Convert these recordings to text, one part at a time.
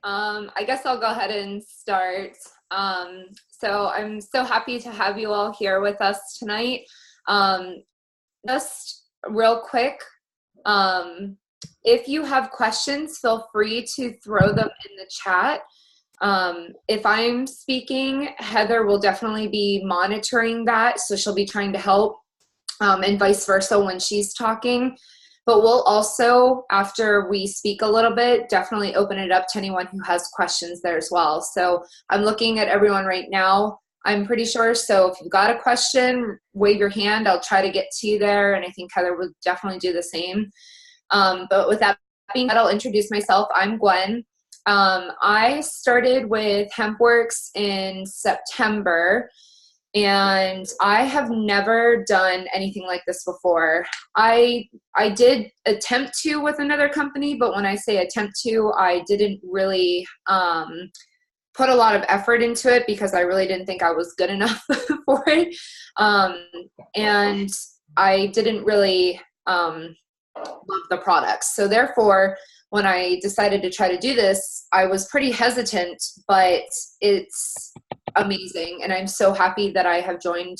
I guess I'll go ahead and start. So I'm so happy to have you all here with us tonight. Um, just real quick, um, if you have questions, feel free to throw them in the chat. If I'm speaking, Heather will definitely be monitoring that, so she'll be trying to help, and vice versa when she's talking. But we'll also, after we speak a little bit, definitely open it up to anyone who has questions there as well. So I'm looking at everyone right now, I'm pretty sure. So if you've got a question, wave your hand. I'll try to get to you there. And I think Heather would definitely do the same. But with that being said, I'll introduce myself. I'm Gwen. I started with HempWorks in September. And I have never done anything like this before. I did attempt to with another company, but when I say attempt to, I didn't really put a lot of effort into it because I really didn't think I was good enough for it. And I didn't really love the products. So therefore, when I decided to try to do this, I was pretty hesitant, but it's amazing. And I'm so happy that I have joined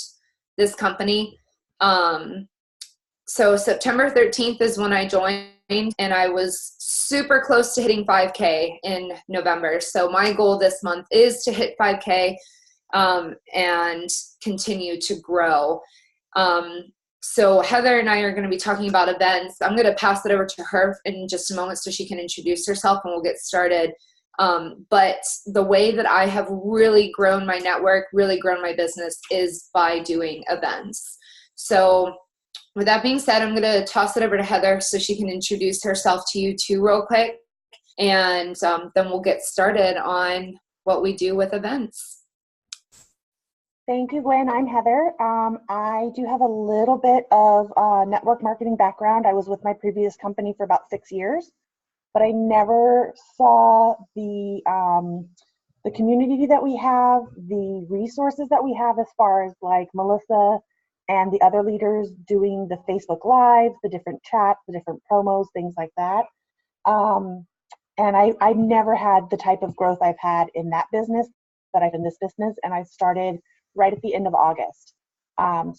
this company. So September 13th is when I joined, and I was super close to hitting 5K in November. So my goal this month is to hit 5K and continue to grow. So Heather and I are going to be talking about events. I'm going to pass it over to her in just a moment so she can introduce herself and we'll get started. But the way that I have really grown my network, really grown my business is by doing events. So with that being said, I'm going to toss it over to Heather so she can introduce herself to you too real quick. And then we'll get started on what we do with events. Thank you, Gwen. I'm Heather. I do have a little bit of network marketing background. I was with my previous company for about 6 years, but I never saw the community that we have, the resources that we have as far as like Melissa and the other leaders doing the Facebook Lives, the different chats, the different promos, things like that. And I never had the type of growth I've had in that business that I've in this business, and I started right at the end of August.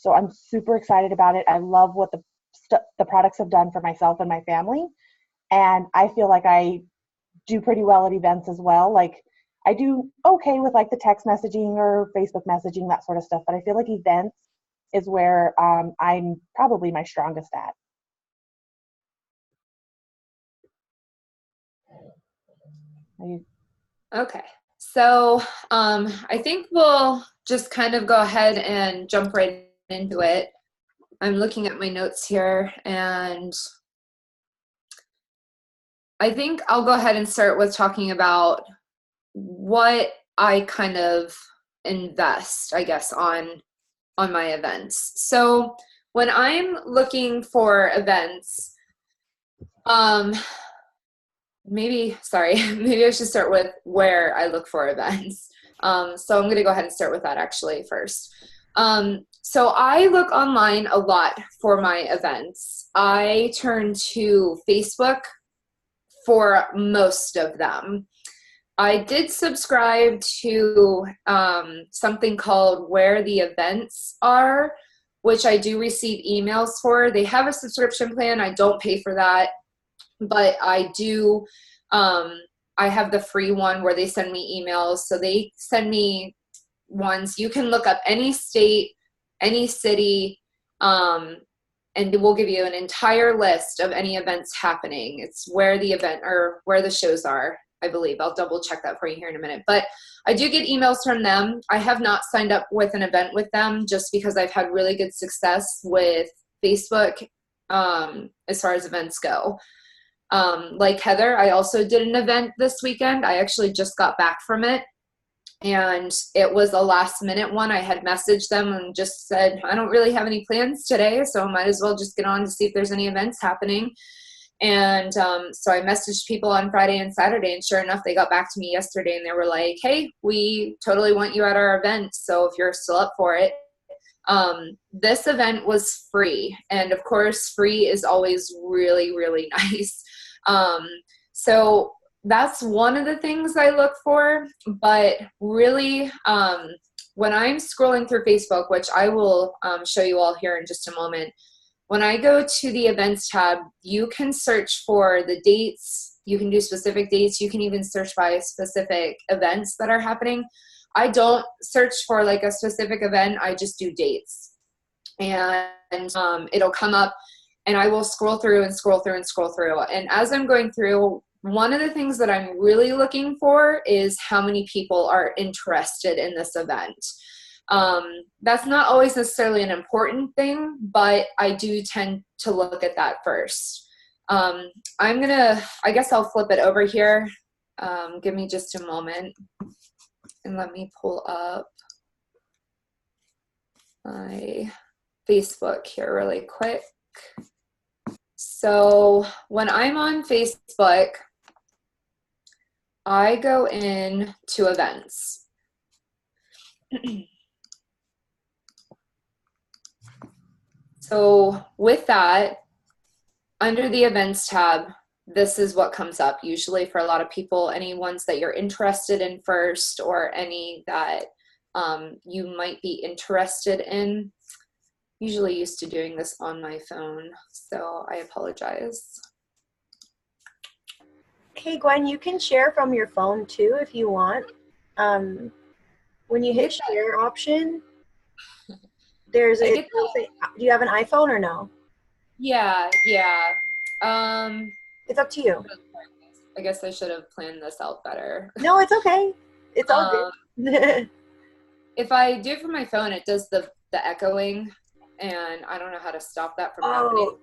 So I'm super excited about it. I love what the products have done for myself and my family. And I feel like I do pretty well at events as well. Like I do okay with like the text messaging or Facebook messaging, that sort of stuff. But I feel like events is where I'm probably my strongest at. Okay. So I think we'll just kind of go ahead and jump right into it. I'm looking at my notes here, and I think I'll go ahead and start with talking about what I kind of invest, I guess, on my events. So when I'm looking for events, maybe I should start with where I look for events. So I'm going to go ahead and start with that actually first. So I look online a lot for my events. I turn to Facebook for most of them. I did subscribe to something called Where the Events Are, which I do receive emails for. They have a subscription plan. I don't pay for that. But I do, I have the free one where they send me emails. So they send me ones. You can look up any state, any city, and we'll give you an entire list of any events happening. It's where the event or where the shows are, I believe. I'll double check that for you here in a minute. But I do get emails from them. I have not signed up with an event with them just because I've had really good success with Facebook as far as events go. Like Heather, I also did an event this weekend. I actually just got back from it, and it was a last minute one. I had messaged them and just said, I don't really have any plans today, so I might as well just get on to see if there's any events happening. And so I messaged people on Friday and Saturday, and sure enough, they got back to me yesterday, and they were like, hey, we totally want you at our event, so if you're still up for it. This event was free, and of course, free is always really, really nice. So that's one of the things I look for, but really, when I'm scrolling through Facebook, which I will show you all here in just a moment, when I go to the events tab, you can search for the dates. You can do specific dates. You can even search by specific events that are happening. I don't search for like a specific event. I just do dates. And it'll come up and I will scroll through and scroll through and scroll through. And as I'm going through, one of the things that I'm really looking for is how many people are interested in this event. That's not always necessarily an important thing, but I do tend to look at that first. I guess I'll flip it over here. Give me just a moment and let me pull up my Facebook here really quick. So when I'm on Facebook, I go in to events. So with that, under the events tab, this is what comes up usually for a lot of people, any ones that you're interested in first or any that you might be interested in. Usually used to doing this on my phone, so I apologize. Okay, Gwen, you can share from your phone too if you want. When you hit share option, there's do you have an iPhone or no? Yeah. It's up to you. I guess I should have planned this out better. No, it's okay. It's all good. If I do it from my phone, it does the echoing, and I don't know how to stop that from happening.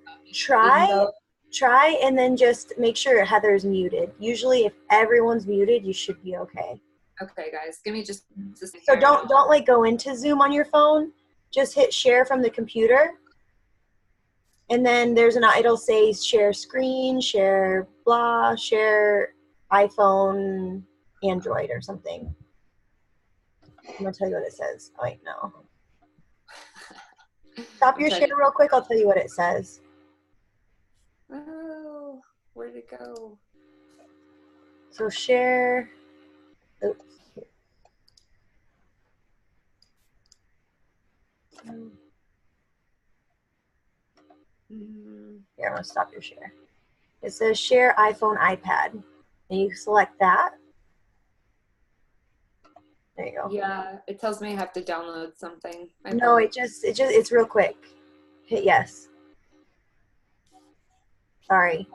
Try and then just make sure Heather's muted. Usually if everyone's muted, you should be okay. Okay, guys, give me just a second. So don't like go into Zoom on your phone. Just hit share from the computer. And then there's it'll say share screen, share blah, share iPhone, Android or something. I'm gonna tell you what it says. Oh wait, no. Stop your share real quick, I'll tell you what it says. Oh, where'd it go? So share, oops. Here, I'm gonna stop your share. It says share iPhone, iPad. And you select that. There you go. Yeah, it tells me I have to download something. No, it's real quick. Hit yes. Sorry.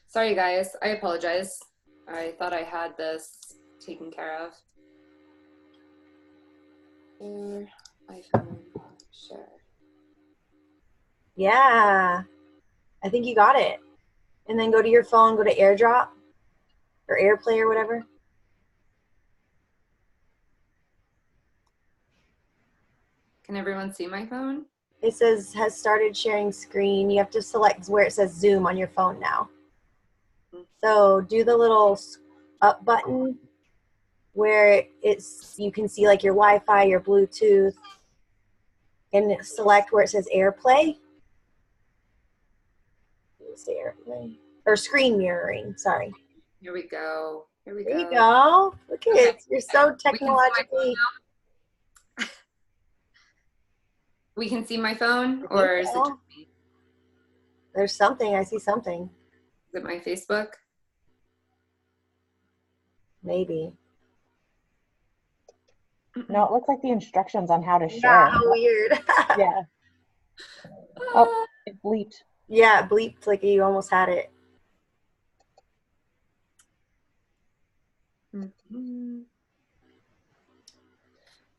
Sorry, guys. I apologize. I thought I had this taken care of. iPhone, share. Yeah. I think you got it. And then go to your phone, go to AirDrop or AirPlay or whatever. Can everyone see my phone? It says has started sharing screen. You have to select where it says Zoom on your phone now. So do the little up button where you can see like your Wi-Fi, your Bluetooth, and select where it says AirPlay. Let's say AirPlay or screen mirroring. Sorry. Here we go. There you go. Look at it. You're so technologically. We can see my phone, or is it just me? There's something. I see something. Is it my Facebook? Maybe. No, it looks like the instructions on how to share. Yeah, how weird. Yeah. Oh, it bleeped. Yeah, it bleeped like you almost had it.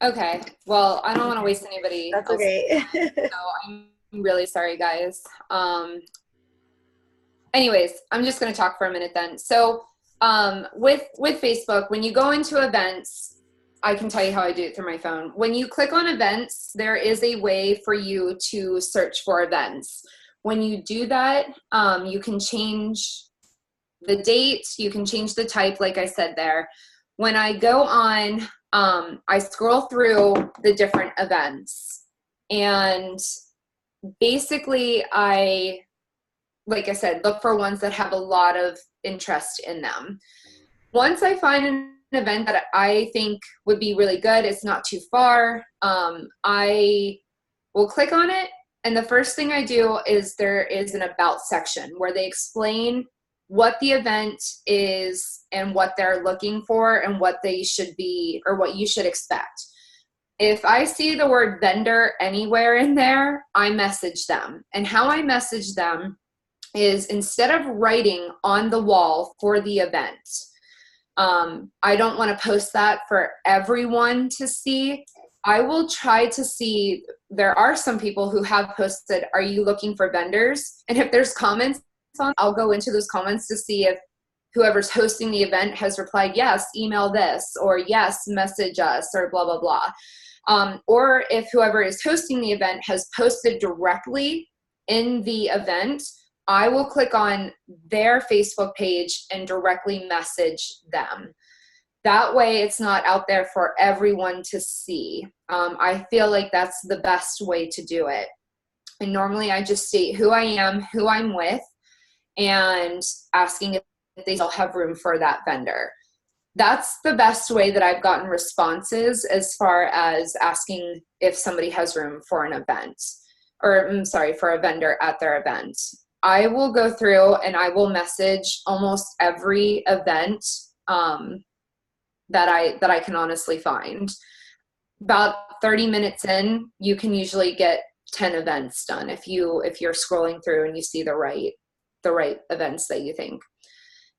Okay, well, I don't want to waste anybody That's okay. So I'm really sorry, guys. Anyways, I'm just going to talk for a minute then. So with Facebook, when you go into events, I can tell you how I do it through my phone. When you click on events, there is a way for you to search for events. When you do that, you can change the date, you can change the type, like I said there. When I go on, I scroll through the different events, and basically I like I said, look for ones that have a lot of interest in them. Once I find an event that I think would be really good, it's not too far, I will click on it. And the first thing I do is there is an about section where they explain what the event is and what they're looking for and what they should be, or what you should expect. If I see the word vendor anywhere in there, I message them. And how I message them is, instead of writing on the wall for the event, I don't want to post that for everyone to see. I will try to see, there are some people who have posted, are you looking for vendors? And if there's comments on, I'll go into those comments to see if whoever's hosting the event has replied, yes, email this, or yes, message us, or blah, blah, blah. Or if whoever is hosting the event has posted directly in the event, I will click on their Facebook page and directly message them. That way it's not out there for everyone to see. I feel like that's the best way to do it. And normally I just state who I am, who I'm with, and asking if they still have room for that vendor. That's the best way that I've gotten responses as far as asking if somebody has room for an event, or I'm sorry, for a vendor at their event. I will go through and I will message almost every event that I can honestly find. About 30 minutes in, you can usually get 10 events done if you're scrolling through and you see the right events that you think.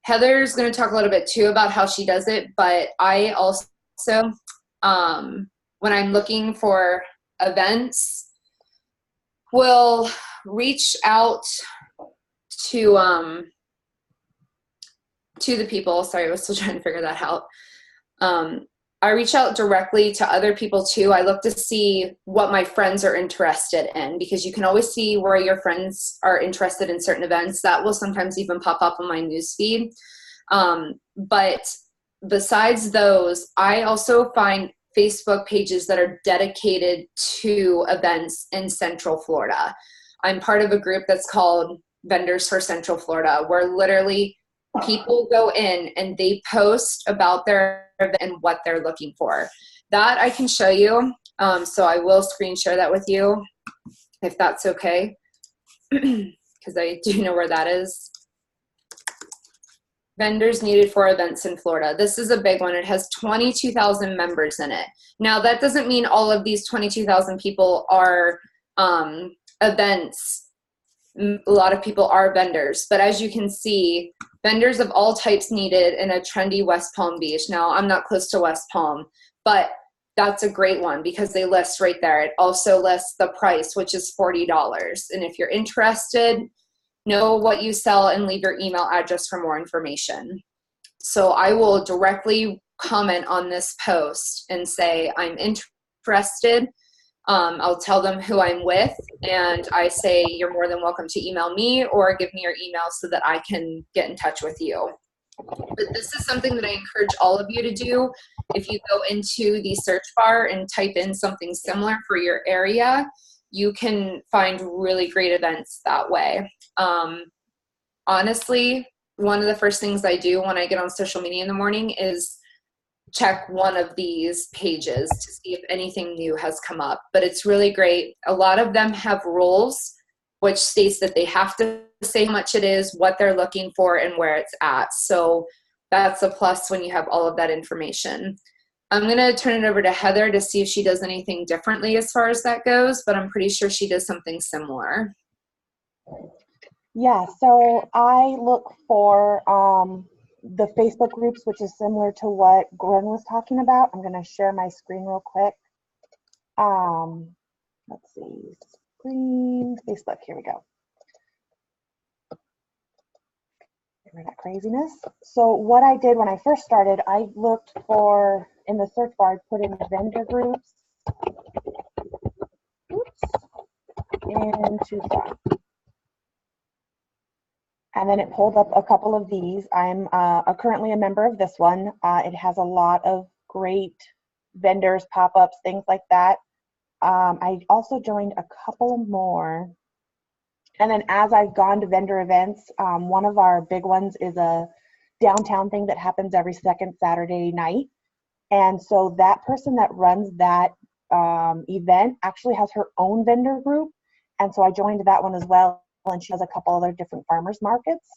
Heather's going to talk a little bit too about how she does it, but I also, when I'm looking for events, will reach out to the people. Sorry, I was still trying to figure that out. I reach out directly to other people too. I look to see what my friends are interested in, because you can always see where your friends are interested in certain events. That will sometimes even pop up on my newsfeed. But besides those, I also find Facebook pages that are dedicated to events in Central Florida. I'm part of a group that's called Vendors for Central Florida, where literally people go in and they post about their event and what they're looking for. That I can show you. So I will screen share that with you if that's okay, because I do know where that is. Vendors needed for events in Florida. This is a big one. It has 22,000 members in it. Now, that doesn't mean all of these 22,000 people are events. A lot of people are vendors, but as you can see, vendors of all types needed in a trendy West Palm Beach. Now, I'm not close to West Palm, but that's a great one because they list right there. It also lists the price, which is $40. And if you're interested, know what you sell and leave your email address for more information. So I will directly comment on this post and say, I'm interested. I'll tell them who I'm with, and I say, you're more than welcome to email me or give me your email so that I can get in touch with you. But this is something that I encourage all of you to do. If you go into the search bar and type in something similar for your area, you can find really great events that way. Honestly, one of the first things I do when I get on social media in the morning is check one of these pages to see if anything new has come up. But it's really great. A lot of them have rules, which states that they have to say how much it is, what they're looking for, and where it's at. So that's a plus when you have all of that information. I'm going to turn it over to Heather to see if she does anything differently as far as that goes, but I'm pretty sure she does something similar. Yeah, so I look for the Facebook groups, which is similar to what Gwen was talking about. I'm going to share my screen real quick. Let's see, screen, Facebook, here we go. Remember that craziness? So what I did when I first started, I looked for, in the search bar, I put in the vendor groups. Oops. And Tucson. And then it pulled up a couple of these. I'm currently a member of this one. It has a lot of great vendors, pop-ups, things like that. I also joined a couple more. And then as I've gone to vendor events, one of our big ones is a downtown thing that happens every second Saturday night. And so that person that runs that event actually has her own vendor group. And so I joined that one as well. And she has a couple other different farmers markets.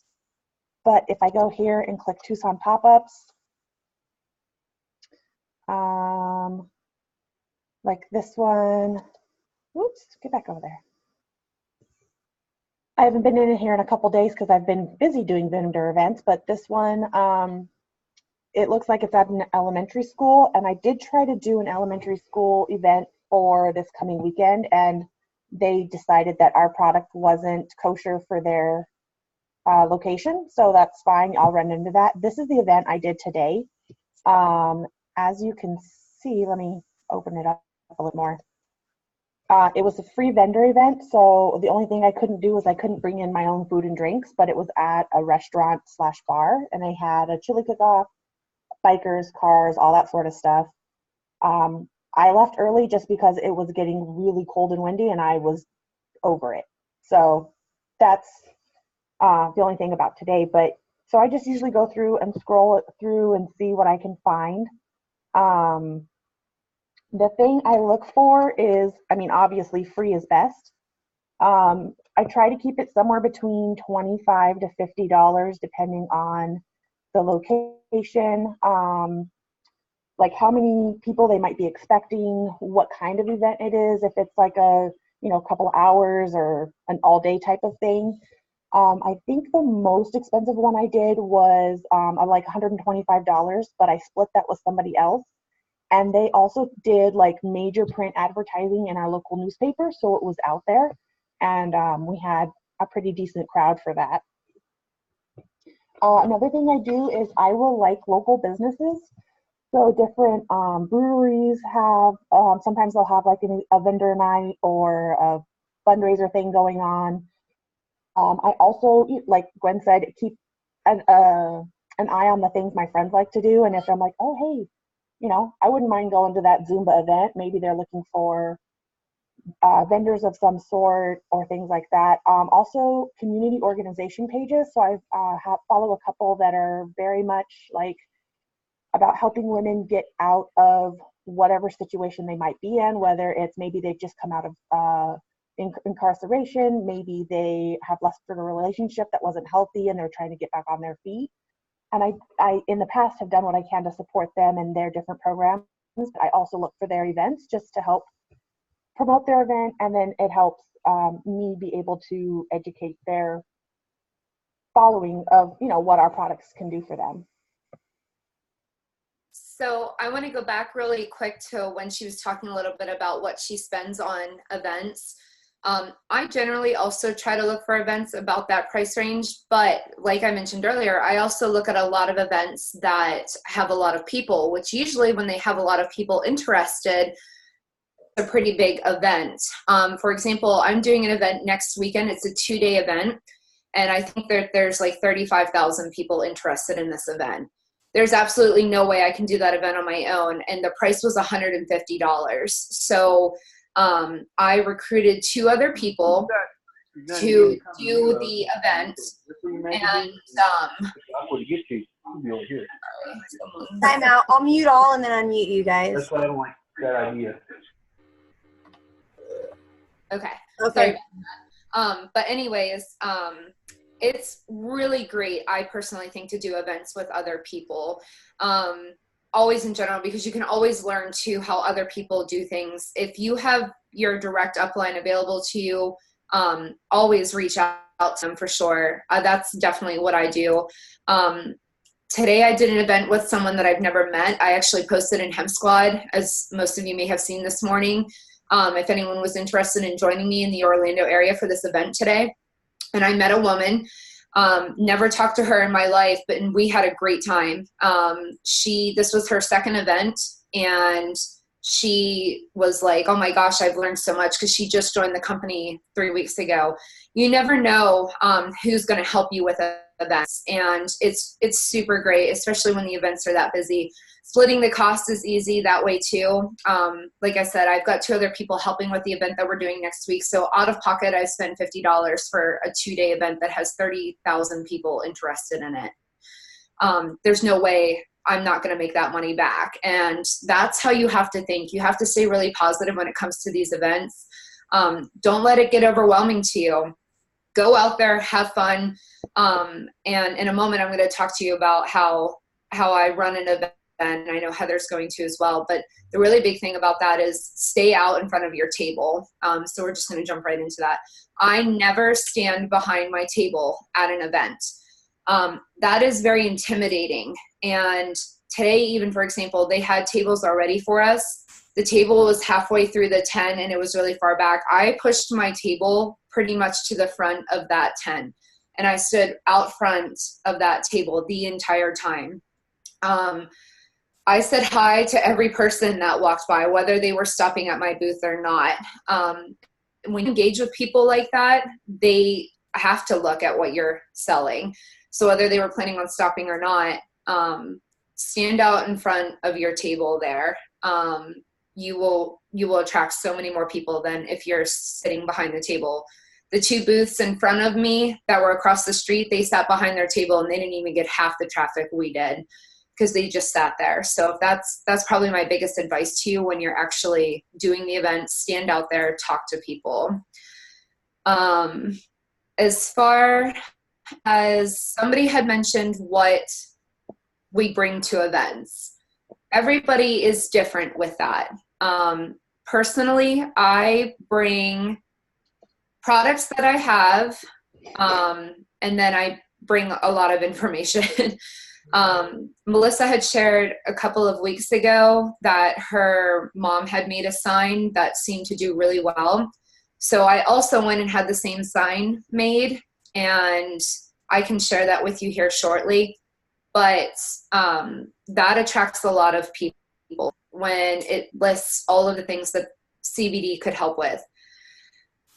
But if I go here and click Tucson pop-ups, like this one, whoops, get back over there. I haven't been in here in a couple days because I've been busy doing vendor events, but this one, it looks like it's at an elementary school, and I did try to do an elementary school event for this coming weekend, and they decided that our product wasn't kosher for their location, so that's fine. I'll run into that. This is the event I did today. As you can see, let me open it up a little more. It was a free vendor event, so the only thing I couldn't do was I couldn't bring in my own food and drinks, but it was at a restaurant/bar, and they had a chili cook-off, bikers, cars, all that sort of stuff. I left early just because it was getting really cold and windy, and I was over it. So that's the only thing about today. But so I just usually go through and scroll it through and see what I can find. The thing I look for is, I mean, obviously free is best. I try to keep it somewhere between $25 to $50, depending on the location, like how many people they might be expecting, what kind of event it is, if it's like a, couple of hours or an all day type of thing. I think the most expensive one I did was like $125, but I split that with somebody else. And they also did like major print advertising in our local newspaper, so it was out there. And we had a pretty decent crowd for that. Another thing I do is I will like local businesses. So different breweries have, sometimes they'll have like a vendor night or a fundraiser thing going on. I also, like Gwen said, keep an eye on the things my friends like to do. And if I'm like, oh, hey, I wouldn't mind going to that Zumba event. Maybe they're looking for vendors of some sort or things like that. Also, community organization pages. So I follow a couple that are very much like about helping women get out of whatever situation they might be in, whether it's maybe they've just come out of incarceration, maybe they have left a relationship that wasn't healthy and they're trying to get back on their feet. And I in the past have done what I can to support them in their different programs. I also look for their events just to help promote their event, and then it helps me be able to educate their following of what our products can do for them. So I want to go back really quick to when she was talking a little bit about what she spends on events. I generally also try to look for events about that price range, but like I mentioned earlier, I also look at a lot of events that have a lot of people, which usually when they have a lot of people interested, it's a pretty big event. For example, I'm doing an event next weekend. It's a 2-day event, and I think there's like 35,000 people interested in this event. There's absolutely no way I can do that event on my own, and the price was $150. So I recruited 2 other people to do the event, and time out. I'll mute all and then unmute you guys. That's why I don't like that idea. Okay. But anyways, it's really great, I personally think, to do events with other people. Always in general, because you can always learn too how other people do things. If you have your direct upline available to you, always reach out to them for sure. That's definitely what I do. Today I did an event with someone that I've never met. I actually posted in Hemp Squad, as most of you may have seen this morning, if anyone was interested in joining me in the Orlando area for this event today. And I met a woman. Never talked to her in my life, but we had a great time. This was her second event, and she was like, oh my gosh, I've learned so much, because she just joined the company 3 weeks ago. You never know who's going to help you with events. And it's super great, especially when the events are that busy. Splitting the cost is easy that way too. Like I said, I've got 2 other people helping with the event that we're doing next week. So out of pocket, I spent $50 for a 2-day event that has 30,000 people interested in it. There's no way I'm not going to make that money back. And that's how you have to think. You have to stay really positive when it comes to these events. Don't let it get overwhelming to you. Go out there, have fun. And in a moment, I'm going to talk to you about how I run an event. And I know Heather's going to as well. But the really big thing about that is stay out in front of your table. So we're just going to jump right into that. I never stand behind my table at an event. That is very intimidating. And today, even for example, they had tables already for us. The table was halfway through the 10 and it was really far back. I pushed my table pretty much to the front of that 10. And I stood out front of that table the entire time. I said hi to every person that walked by, whether they were stopping at my booth or not. When you engage with people like that, they have to look at what you're selling. So whether they were planning on stopping or not, stand out in front of your table there. You will attract so many more people than if you're sitting behind the table. The 2 booths in front of me that were across the street, they sat behind their table and they didn't even get half the traffic we did, because they just sat there. So that's probably my biggest advice to you when you're actually doing the event. Stand out there, talk to people. As far as somebody had mentioned what we bring to events, everybody is different with that. Personally, I bring products that I have, and then I bring a lot of information. Melissa had shared a couple of weeks ago that her mom had made a sign that seemed to do really well. So I also went and had the same sign made, and I can share that with you here shortly. But that attracts a lot of people when it lists all of the things that CBD could help with.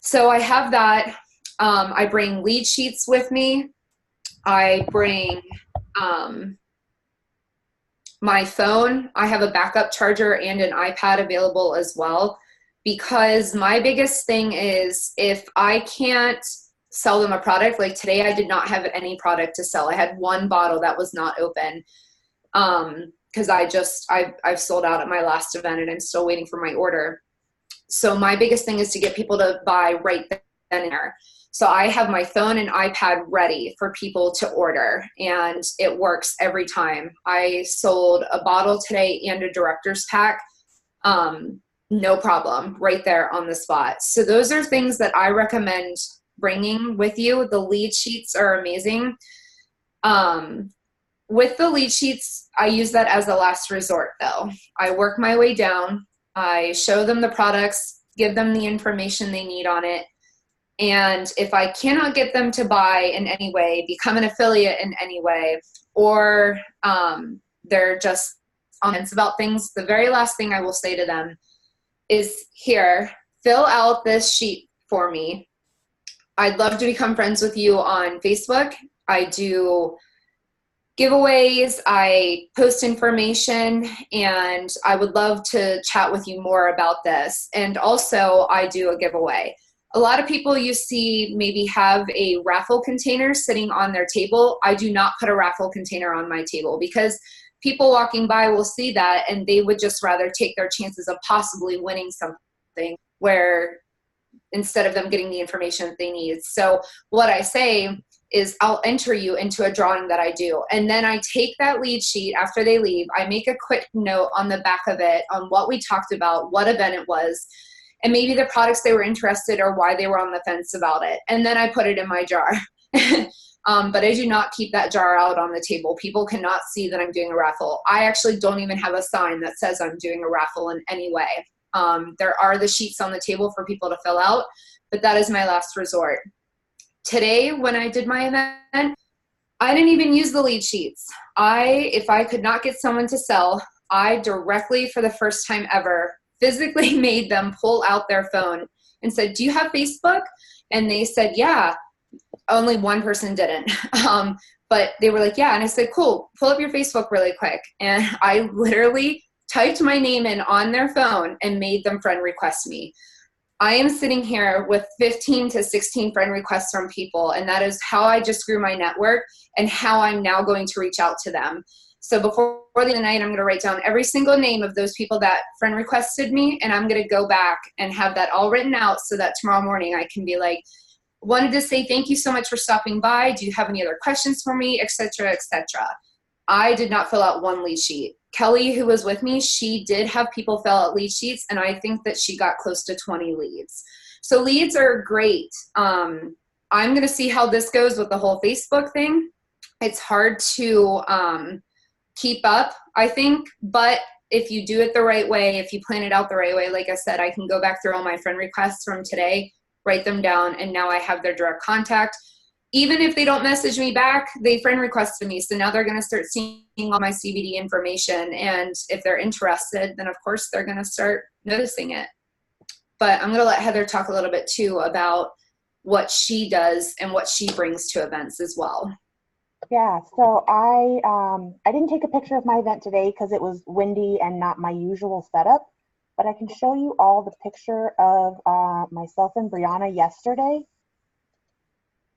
So I have that. I bring lead sheets with me. I bring my phone. I have a backup charger and an iPad available as well, because my biggest thing is if I can't sell them a product, like today I did not have any product to sell. I had 1 bottle that was not open because I've sold out at my last event and I'm still waiting for my order. So my biggest thing is to get people to buy right then and there. So I have my phone and iPad ready for people to order, and it works every time. I sold a bottle today and a director's pack, no problem, right there on the spot. So those are things that I recommend bringing with you. The lead sheets are amazing. With the lead sheets, I use that as a last resort though. I work my way down. I show them the products, give them the information they need on it. And if I cannot get them to buy in any way, become an affiliate in any way, or they're just on the fence about things, the very last thing I will say to them is, here, fill out this sheet for me. I'd love to become friends with you on Facebook. I do giveaways, I post information, and I would love to chat with you more about this. And also I do a giveaway. A lot of people you see maybe have a raffle container sitting on their table. I do not put a raffle container on my table because people walking by will see that and they would just rather take their chances of possibly winning something, where instead of them getting the information that they need. So what I say is I'll enter you into a drawing that I do. And then I take that lead sheet after they leave. I make a quick note on the back of it on what we talked about, what event it was, and maybe the products they were interested or why they were on the fence about it. And then I put it in my jar. But I do not keep that jar out on the table. People cannot see that I'm doing a raffle. I actually don't even have a sign that says I'm doing a raffle in any way. There are the sheets on the table for people to fill out, but that is my last resort. Today, when I did my event, I didn't even use the lead sheets. If I could not get someone to sell, I directly, for the first time ever, physically made them pull out their phone and said, do you have Facebook? And they said, yeah. Only one person didn't. But they were like, yeah. And I said, cool, pull up your Facebook really quick. And I literally typed my name in on their phone and made them friend request me. I am sitting here with 15 to 16 friend requests from people, and that is how I just grew my network and how I'm now going to reach out to them. So before the end of the night, I'm going to write down every single name of those people that friend requested me, and I'm going to go back and have that all written out so that tomorrow morning I can be like, wanted to say thank you so much for stopping by. Do you have any other questions for me, et cetera, et cetera. I did not fill out one lead sheet. Kelly, who was with me, she did have people fill out lead sheets, and I think that she got close to 20 leads. So leads are great. I'm going to see how this goes with the whole Facebook thing. It's hard to keep up, I think, but if you do it the right way, if you plan it out the right way, like I said, I can go back through all my friend requests from today, write them down, and now I have their direct contact. Even if they don't message me back, they friend requested me. So now they're going to start seeing all my CBD information. And if they're interested, then of course they're going to start noticing it. But I'm going to let Heather talk a little bit too about what she does and what she brings to events as well. Yeah, so I didn't take a picture of my event today because it was windy and not my usual setup, but I can show you all the picture of myself and Brianna yesterday.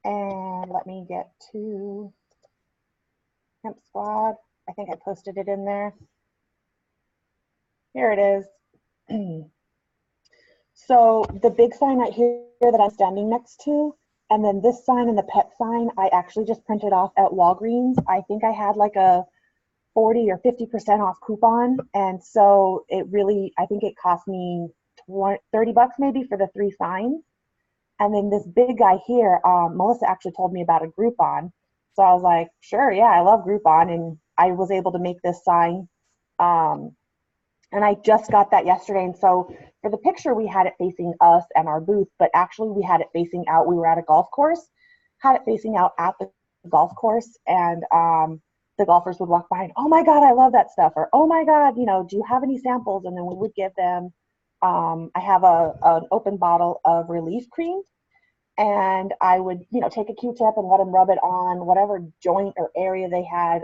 And let me get to Hemp Squad. I think I posted it in there. Here it is. So the big sign right here that I'm standing next to, and then this sign and the pet sign, I actually just printed off at Walgreens. I think I had like a 40 or 50% off coupon. And so it really, I think it cost me 30 bucks maybe for the 3 signs. And then this big guy here, Melissa actually told me about a Groupon. So I was like, sure, yeah, I love Groupon. And I was able to make this sign. And I just got that yesterday. And so for the picture, we had it facing us and our booth, but actually we had it facing out. We were at a golf course, had it facing out at the golf course. And the golfers would walk by and, oh my God, I love that stuff. Or, oh my God, you know, do you have any samples? And then we would give them, I have an open bottle of relief cream, and I would, you know, take a Q-tip and let them rub it on whatever joint or area they had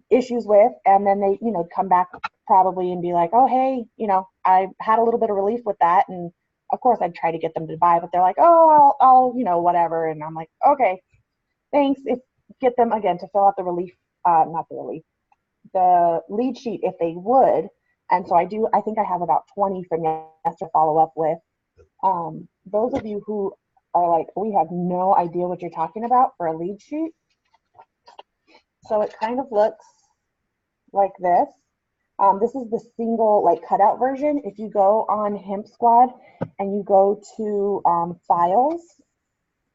issues with. And then they, you know, come back probably and be like, oh, hey, you know, I had a little bit of relief with that. And of course I'd try to get them to buy, but they're like, oh, I'll you know, whatever. And I'm like, okay, thanks. Get them again to fill out the relief, the lead sheet if they would. And so I think I have about 20 from yes to follow up with. Those of you who are like, we have no idea what you're talking about for a lead sheet. So it kind of looks like this. This is the single like cutout version. If you go on Hemp Squad and you go to files,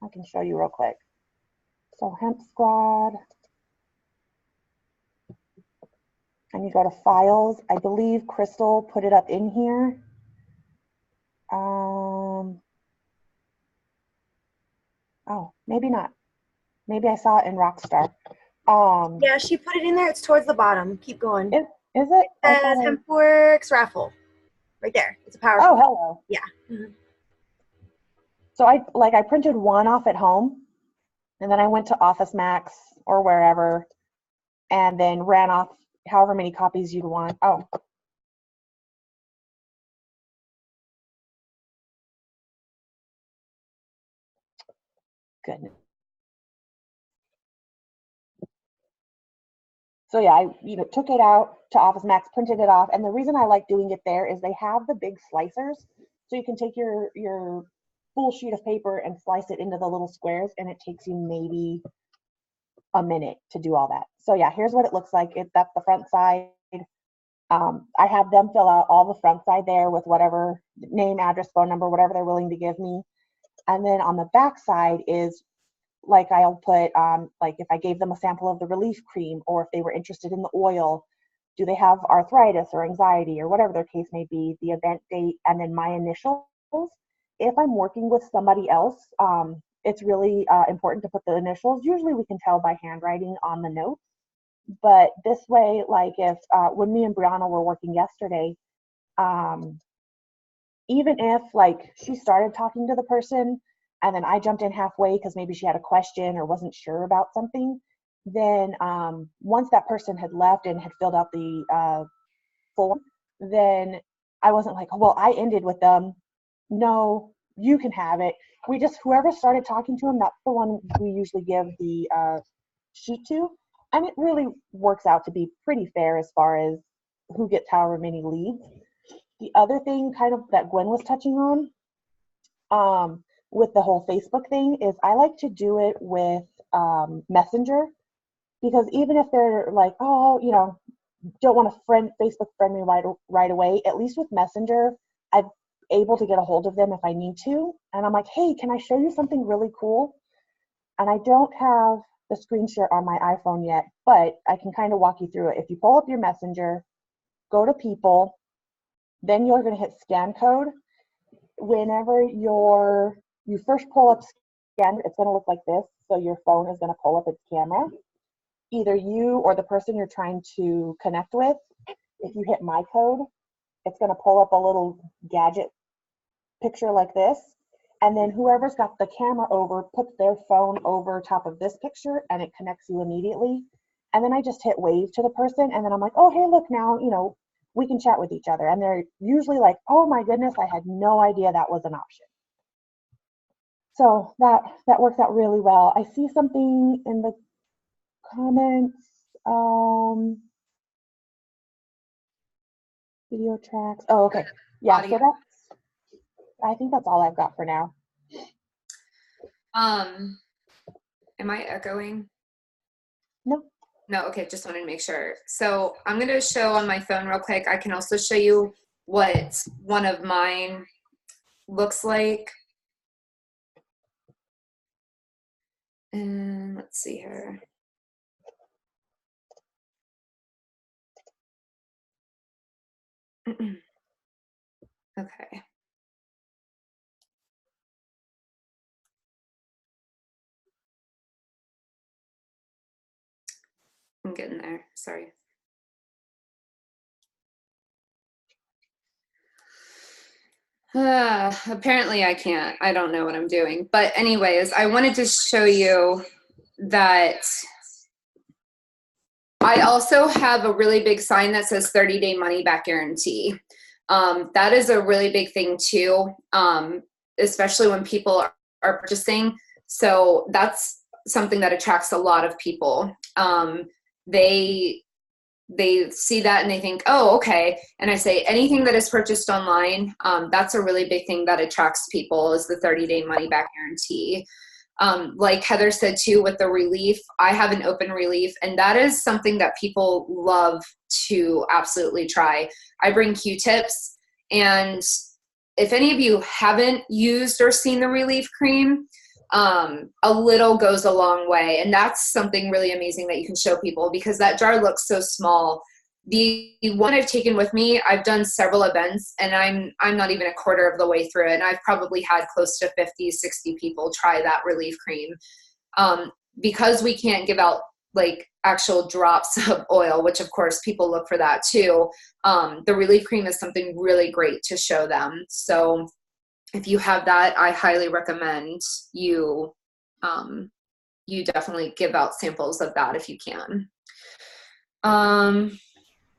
I can show you real quick. So Hemp Squad, and you go to files. I believe Crystal put it up in here. Oh, maybe not. Maybe I saw it in Rockstar. Yeah, she put it in there. It's towards the bottom. Keep going. Is it? It says HempWorks raffle. Right there. It's a power. Oh, hello. Yeah. Mm-hmm. So I printed one off at home, and then I went to Office Max or wherever, and then ran off however many copies you'd want. Oh. Goodness. So yeah, I took it out to Office Max, printed it off, and the reason I like doing it there is they have the big slicers, so you can take your full sheet of paper and slice it into the little squares, and it takes you maybe a minute to do all that. So yeah, here's what it looks like. That's the front side. I have them fill out all the front side there with whatever name, address, phone number, whatever they're willing to give me, and then on the back side is like I'll put like if I gave them a sample of the relief cream, or if they were interested in the oil, do they have arthritis or anxiety or whatever their case may be, the event date, and then my initials. If I'm working with somebody else, it's really important to put the initials. Usually we can tell by handwriting on the notes. But this way, like if when me and Brianna were working yesterday, um, even if like she started talking to the person and then I jumped in halfway because maybe she had a question or wasn't sure about something, then once that person had left and had filled out the form, then I wasn't like, well, I ended with them. No, you can have it. We just, whoever started talking to him, that's the one we usually give the sheet to. And it really works out to be pretty fair as far as who gets however many leads. The other thing kind of that Gwen was touching on with the whole Facebook thing is I like to do it with Messenger, because even if they're like, oh, don't want to Facebook friend me right away, at least with Messenger, I'm able to get a hold of them if I need to. And I'm like, hey, can I show you something really cool? And I don't have the screen share on my iPhone yet, but I can kind of walk you through it. If you pull up your Messenger, go to people, then you're going to hit scan code. Whenever you first pull up scan, it's going to look like this. So your phone is going to pull up its camera. Either you or the person you're trying to connect with, if you hit my code, it's going to pull up a little gadget picture like this. And then whoever's got the camera over puts their phone over top of this picture and it connects you immediately. And then I just hit wave to the person and then I'm like, oh, hey, look now, we can chat with each other. And they're usually like, oh my goodness, I had no idea that was an option. So that works out really well. I see something in the comments. Video tracks. Oh, okay. Yeah, Audio. so I think that's all I've got for now. Am I echoing? No. No, okay, just wanted to make sure. So I'm going to show on my phone real quick. I can also show you what one of mine looks like. And let's see here. Okay. I'm getting there. Sorry. Apparently I can't. I don't know what I'm doing. But anyways, I wanted to show you that I also have a really big sign that says 30-day money back guarantee. That is a really big thing too, especially when people are purchasing. So that's something that attracts a lot of people. They see that and they think, oh, okay. And I say anything that is purchased online, that's a really big thing that attracts people is the 30-day money back guarantee. Like Heather said too, with the relief, I have an open relief, and that is something that people love to absolutely try. I bring Q-tips, and if any of you haven't used or seen the relief cream, a little goes a long way. And that's something really amazing that you can show people because that jar looks so small. The one I've taken with me, I've done several events and I'm not even a quarter of the way through it. And I've probably had close to 50, 60 people try that relief cream. Because we can't give out like actual drops of oil, which of course people look for that too. The relief cream is something really great to show them. So if you have that, I highly recommend you definitely give out samples of that if you can.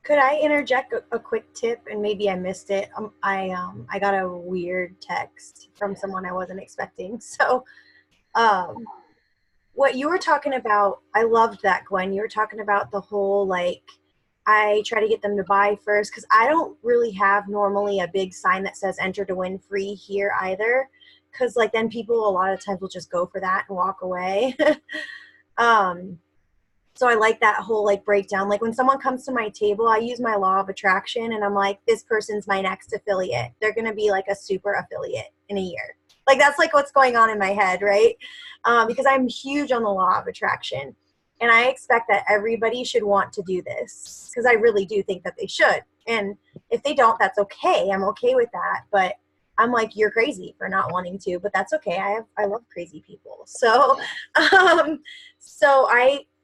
Could I interject a quick tip, and maybe I missed it? I got a weird text from someone I wasn't expecting. So what you were talking about, I loved that, Gwen. You were talking about the whole, like, I try to get them to buy first because I don't really have normally a big sign that says enter to win free here either, because like then people a lot of times will just go for that and walk away. So I like that whole like breakdown. Like when someone comes to my table, I use my law of attraction and I'm like, this person's my next affiliate. They're going to be like a super affiliate in a year. Like that's like what's going on in my head, right? Because I'm huge on the law of attraction. And I expect that everybody should want to do this because I really do think that they should. And if they don't, that's okay. I'm okay with that. But I'm like, you're crazy for not wanting to, but that's okay. I love crazy people. So, so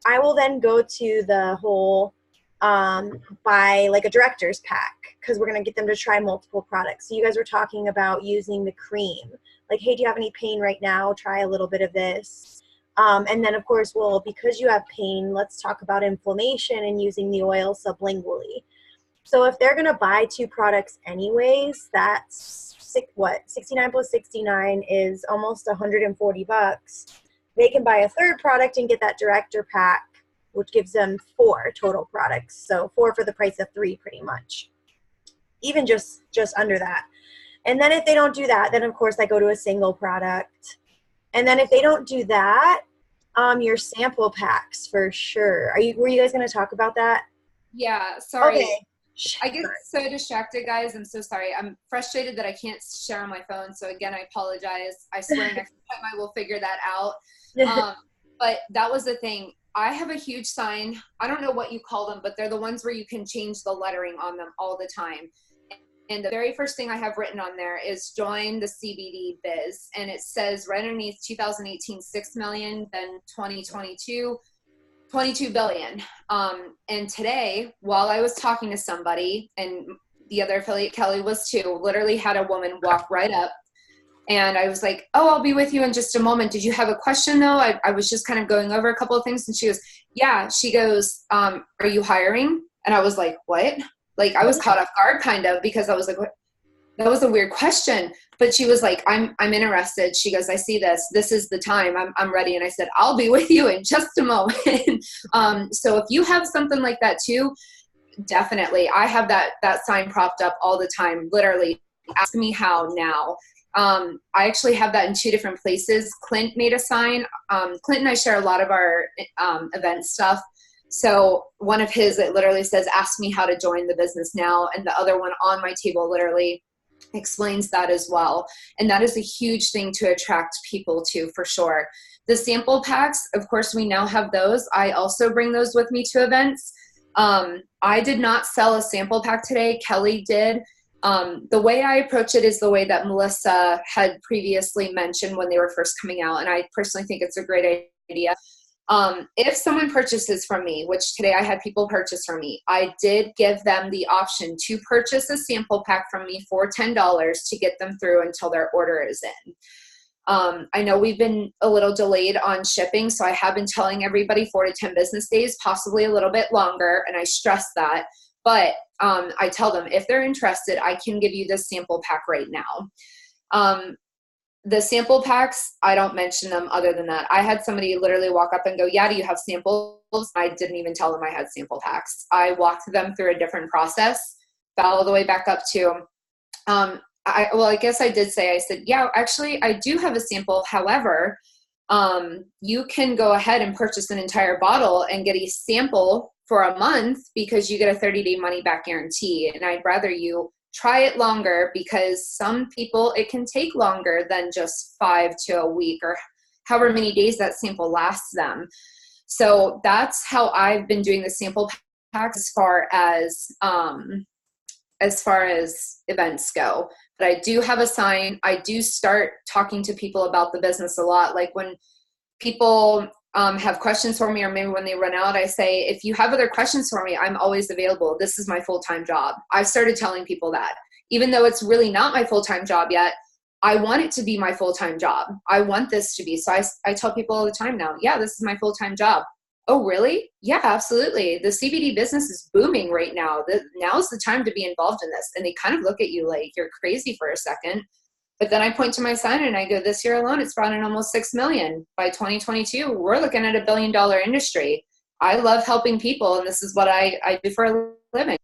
I will then go to the whole buy like a director's pack because we're going to get them to try multiple products. So you guys were talking about using the cream. Like, hey, do you have any pain right now? Try a little bit of this. And then, of course, well, because you have pain, let's talk about inflammation and using the oil sublingually. So if they're going to buy 2 products anyways, that's 69 plus 69 is almost $140. They can buy a 3rd product and get that director pack, which gives them 4 total products. So 4 for the price of 3 pretty much. Even just under that. And then if they don't do that, then of course I go to a single product. And then if they don't do that, your sample packs for sure. Were you guys going to talk about that? Yeah, sorry. Okay. I get so distracted, guys. I'm so sorry. I'm frustrated that I can't share on my phone. So again, I apologize. I swear next time I will figure that out. But that was the thing. I have a huge sign. I don't know what you call them, but they're the ones where you can change the lettering on them all the time. And the very first thing I have written on there is join the CBD biz. And it says right underneath 2018, 6 million, then 2022, 22 billion. And today, while I was talking to somebody, and the other affiliate, Kelly, was too, literally had a woman walk right up. And I was like, oh, I'll be with you in just a moment. Did you have a question though? I was just kind of going over a couple of things. And she goes, yeah. She goes, are you hiring? And I was like, what? Like I was caught off guard kind of, because I was like, what? That was a weird question. But she was like, I'm interested. She goes, I see this. This is the time. I'm ready. And I said, I'll be with you in just a moment. So if you have something like that too, definitely. I have that sign propped up all the time. Literally, ask me how now. I actually have that in 2 different places. Clint made a sign. Clint and I share a lot of our event stuff. So one of his, it literally says, ask me how to join the business now. And the other one on my table literally explains that as well. And that is a huge thing to attract people to, for sure. The sample packs, of course, we now have those. I also bring those with me to events. I did not sell a sample pack today. Kelly did. The way I approach it is the way that Melissa had previously mentioned when they were first coming out. And I personally think it's a great idea. If someone purchases from me, which today I had people purchase from me, I did give them the option to purchase a sample pack from me for $10 to get them through until their order is in. I know we've been a little delayed on shipping, so I have been telling everybody 4 to 10 business days, possibly a little bit longer, and I stress that. But I tell them, if they're interested, I can give you this sample pack right now. The sample packs, I don't mention them other than that. I had somebody literally walk up and go, yeah, do you have samples? I didn't even tell them I had sample packs. I walked them through a different process, all the way back up to, I guess I did say, I said, yeah, actually I do have a sample. However, you can go ahead and purchase an entire bottle and get a sample for a month because you get a 30-day money back guarantee. And I'd rather you try it longer, because some people, it can take longer than just 5 to a week or however many days that sample lasts them. So that's how I've been doing the sample packs as far as events go. But I do have a sign. I do start talking to people about the business a lot. Like when people have questions for me, or maybe when they run out, I say, if you have other questions for me, I'm always available. This is my full-time job. I've started telling people that, even though it's really not my full-time job yet, I want it to be my full-time job. I want this to be. So I tell people all the time now, yeah, this is my full-time job. Oh, really? Yeah, absolutely. The CBD business is booming right now. Now's the time to be involved in this. And they kind of look at you like you're crazy for a second. But then I point to my sign and I go, this year alone, it's brought in almost 6 million. By 2022, we're looking at $1 billion industry. I love helping people, and this is what I do for a living.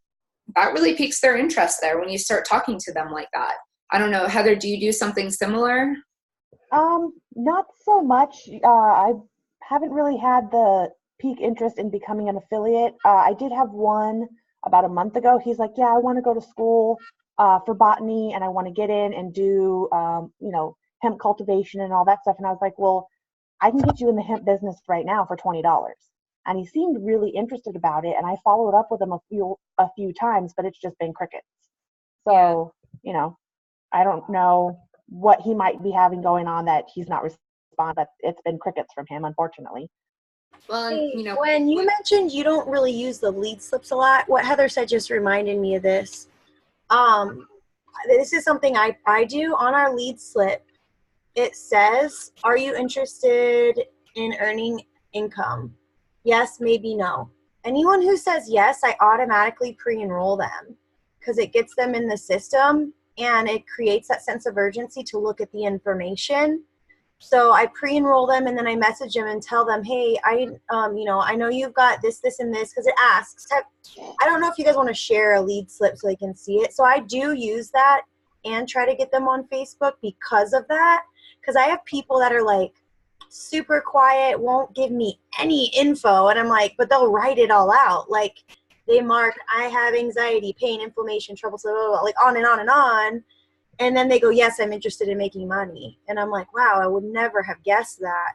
That really piques their interest there when you start talking to them like that. I don't know, Heather, do you do something similar? Not so much. I haven't really had the peak interest in becoming an affiliate. I did have one about a month ago. He's like, yeah, I want to go to school for botany, and I want to get in and do, hemp cultivation and all that stuff. And I was like, well, I can get you in the hemp business right now for $20. And he seemed really interested about it. And I followed up with him a few times, but it's just been crickets. So, I don't know what he might be having going on that he's not responding, but it's been crickets from him, unfortunately. Well, Hey, when you mentioned you don't really use the lead slips a lot, what Heather said just reminded me of this. This is something I do on our lead slip. It says, are you interested in earning income? Yes, maybe no. Anyone who says yes, I automatically pre-enroll them because it gets them in the system and it creates that sense of urgency to look at the information. So I pre-enroll them and then I message them and tell them, hey, I know you've got this, this, and this, because it asks. I don't know if you guys want to share a lead slip so they can see it. So I do use that and try to get them on Facebook because of that. Because I have people that are like super quiet, won't give me any info, and I'm like, but they'll write it all out. Like they mark, I have anxiety, pain, inflammation, trouble, blah, blah, blah, like on and on and on. And then they go, yes, I'm interested in making money. And I'm like, wow, I would never have guessed that.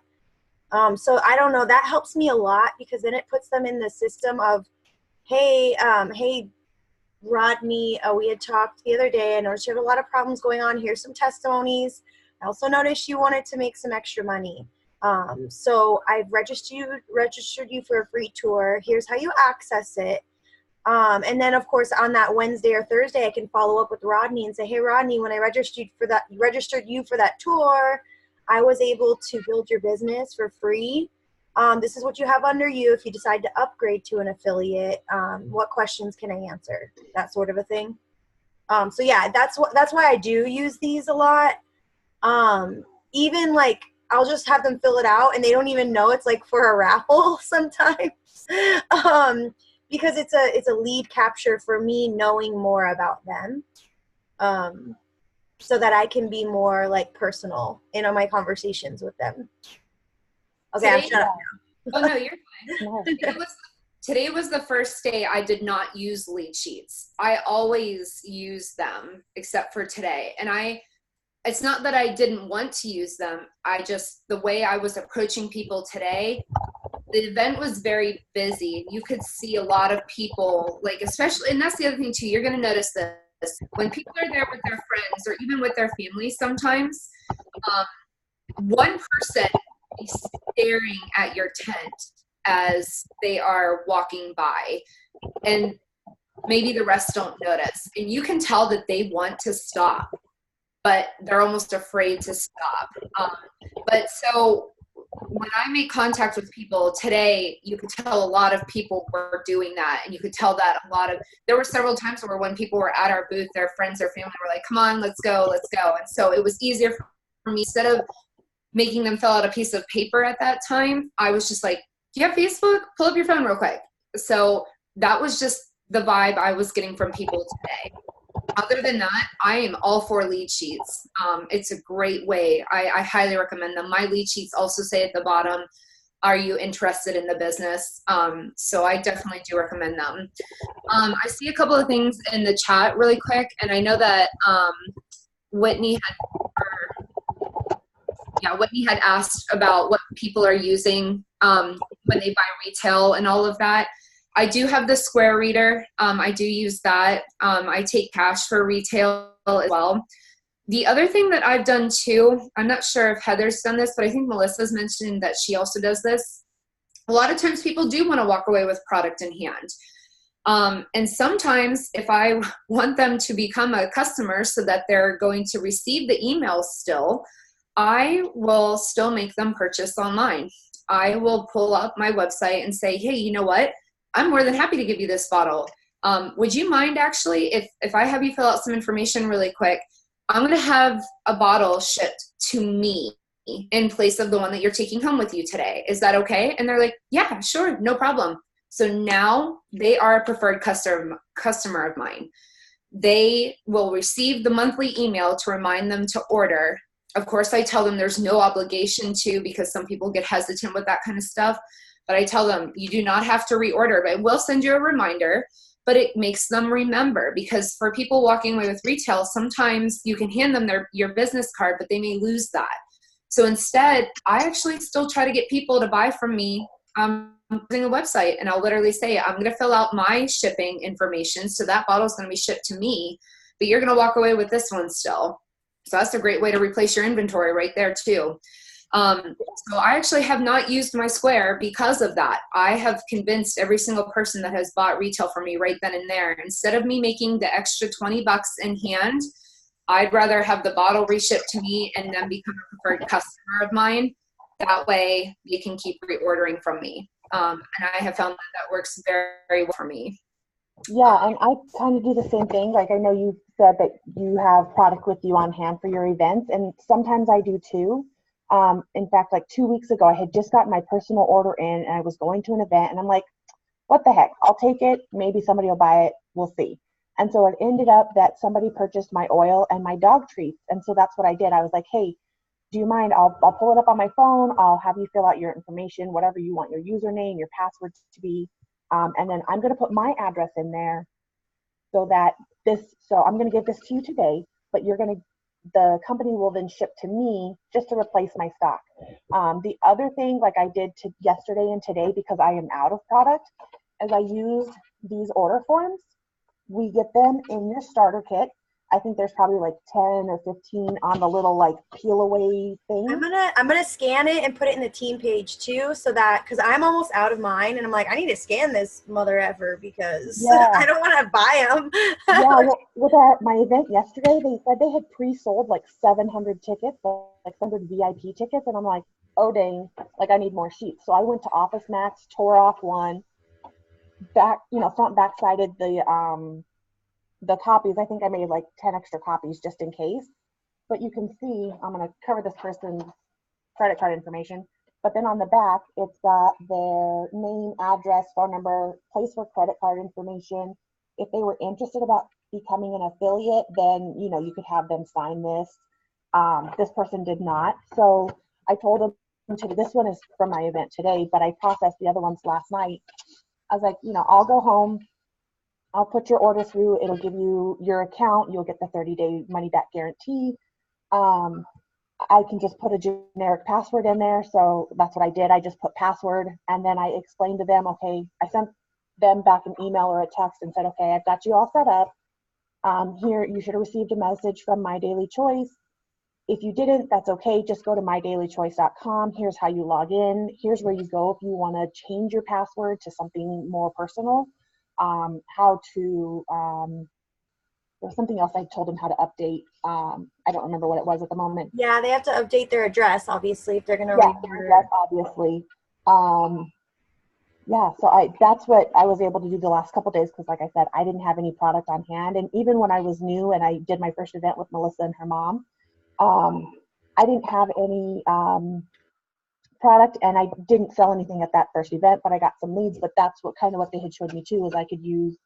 So I don't know. That helps me a lot because then it puts them in the system of, hey, Rodney, we had talked the other day. I noticed you have a lot of problems going on. Here's some testimonies. I also noticed you wanted to make some extra money. So I've registered you for a free tour. Here's how you access it. And then of course on that Wednesday or Thursday, I can follow up with Rodney and say, hey Rodney, when I registered you for that tour, I was able to build your business for free. This is what you have under you. If you decide to upgrade to an affiliate, what questions can I answer? That sort of a thing. So yeah, that's why I do use these a lot. Even like, I'll just have them fill it out and they don't even know it's like for a raffle sometimes. Because it's a lead capture for me knowing more about them, so that I can be more like personal in my conversations with them. Okay, I'm shut up now. Oh no, you're fine. Today was the first day I did not use lead sheets. I always use them except for today. And it's not that I didn't want to use them. The way I was approaching people today, the event was very busy. You could see a lot of people, like especially, and that's the other thing too, you're going to notice this. When people are there with their friends or even with their families sometimes, one person is staring at your tent as they are walking by. And maybe the rest don't notice. And you can tell that they want to stop, but they're almost afraid to stop. But so when I make contact with people today, you could tell a lot of people were doing that. And you could tell that there were several times where when people were at our booth, their friends, their family were like, come on, let's go. And so it was easier for me, instead of making them fill out a piece of paper at that time, I was just like, do you have Facebook? Pull up your phone real quick. So that was just the vibe I was getting from people today. Other than that, I am all for lead sheets. It's a great way. I highly recommend them. My lead sheets also say at the bottom, are you interested in the business? So I definitely do recommend them. I see a couple of things in the chat really quick. And I know that Whitney had asked about what people are using when they buy retail and all of that. I do have the Square Reader. I do use that. I take cash for retail as well. The other thing that I've done too, I'm not sure if Heather's done this, but I think Melissa's mentioned that she also does this. A lot of times people do want to walk away with product in hand. And sometimes if I want them to become a customer so that they're going to receive the emails still, I will still make them purchase online. I will pull up my website and say, hey, you know what? I'm more than happy to give you this bottle. Would you mind actually, if I have you fill out some information really quick, I'm going to have a bottle shipped to me in place of the one that you're taking home with you today. Is that okay? And they're like, yeah, sure, no problem. So now they are a preferred customer of mine. They will receive the monthly email to remind them to order. Of course, I tell them there's no obligation to, because some people get hesitant with that kind of stuff. But I tell them, you do not have to reorder, but I will send you a reminder, but it makes them remember, because for people walking away with retail, sometimes you can hand them your business card, but they may lose that. So instead, I actually still try to get people to buy from me using a website, and I'll literally say, I'm going to fill out my shipping information. So that bottle is going to be shipped to me, but you're going to walk away with this one still. So that's a great way to replace your inventory right there too. So I actually have not used my Square because of that. I have convinced every single person that has bought retail from me right then and there, instead of me making the extra 20 bucks in hand, I'd rather have the bottle reshipped to me and then become a preferred customer of mine. That way you can keep reordering from me. And I have found that that works very, very well for me. Yeah, and I kind of do the same thing. Like I know you said that you have product with you on hand for your events, and sometimes I do too. In fact, like 2 weeks ago, I had just gotten my personal order in, and I was going to an event, and I'm like, what the heck? I'll take it. Maybe somebody will buy it. We'll see. And so it ended up that somebody purchased my oil and my dog treats, and so that's what I did. I was like, hey, do you mind? I'll pull it up on my phone. I'll have you fill out your information, whatever you want your username, your password to be. And then I'm going to put my address in there so that so I'm going to give this to you today, but the company will then ship to me just to replace my stock. The other thing, like I did yesterday and today, because I am out of product, is I used these order forms. We get them in your starter kit. I think there's probably like 10 or 15 on the little like peel away thing. I'm gonna scan it and put it in the team page too, so that, because I'm almost out of mine, and I'm like, I need to scan this mother effer because I don't want to buy them. Yeah, well, with my event yesterday, they said they had pre-sold like 700 tickets, like 700 VIP tickets, and I'm like, oh dang, like I need more sheets. So I went to Office Max, tore off one, front back sided the copies. I think I made like 10 extra copies just in case. But you can see, I'm going to cover this person's credit card information. But then on the back, it's got their name, address, phone number, place for credit card information. If they were interested about becoming an affiliate, then, you could have them sign this. This person did not. So I told them this one is from my event today, but I processed the other ones last night. I was like, I'll go home. I'll put your order through. It'll give you your account. You'll get the 30-day money back guarantee. I can just put a generic password in there. So that's what I did. I just put password, and then I explained to them, okay, I sent them back an email or a text and said, okay, I've got you all set up. Here, you should have received a message from My Daily Choice. If you didn't, that's okay. Just go to mydailychoice.com. Here's how you log in. Here's where you go if you want to change your password to something more personal. There was something else I told them how to update. I don't remember what it was at the moment. Yeah, they have to update their address, obviously, if they're going to their address, obviously. So that's what I was able to do the last couple of days, because like I said, I didn't have any product on hand. And even when I was new and I did my first event with Melissa and her mom, I didn't have any product, and I didn't sell anything at that first event, but I got some leads. But that's what they had showed me too, is I could use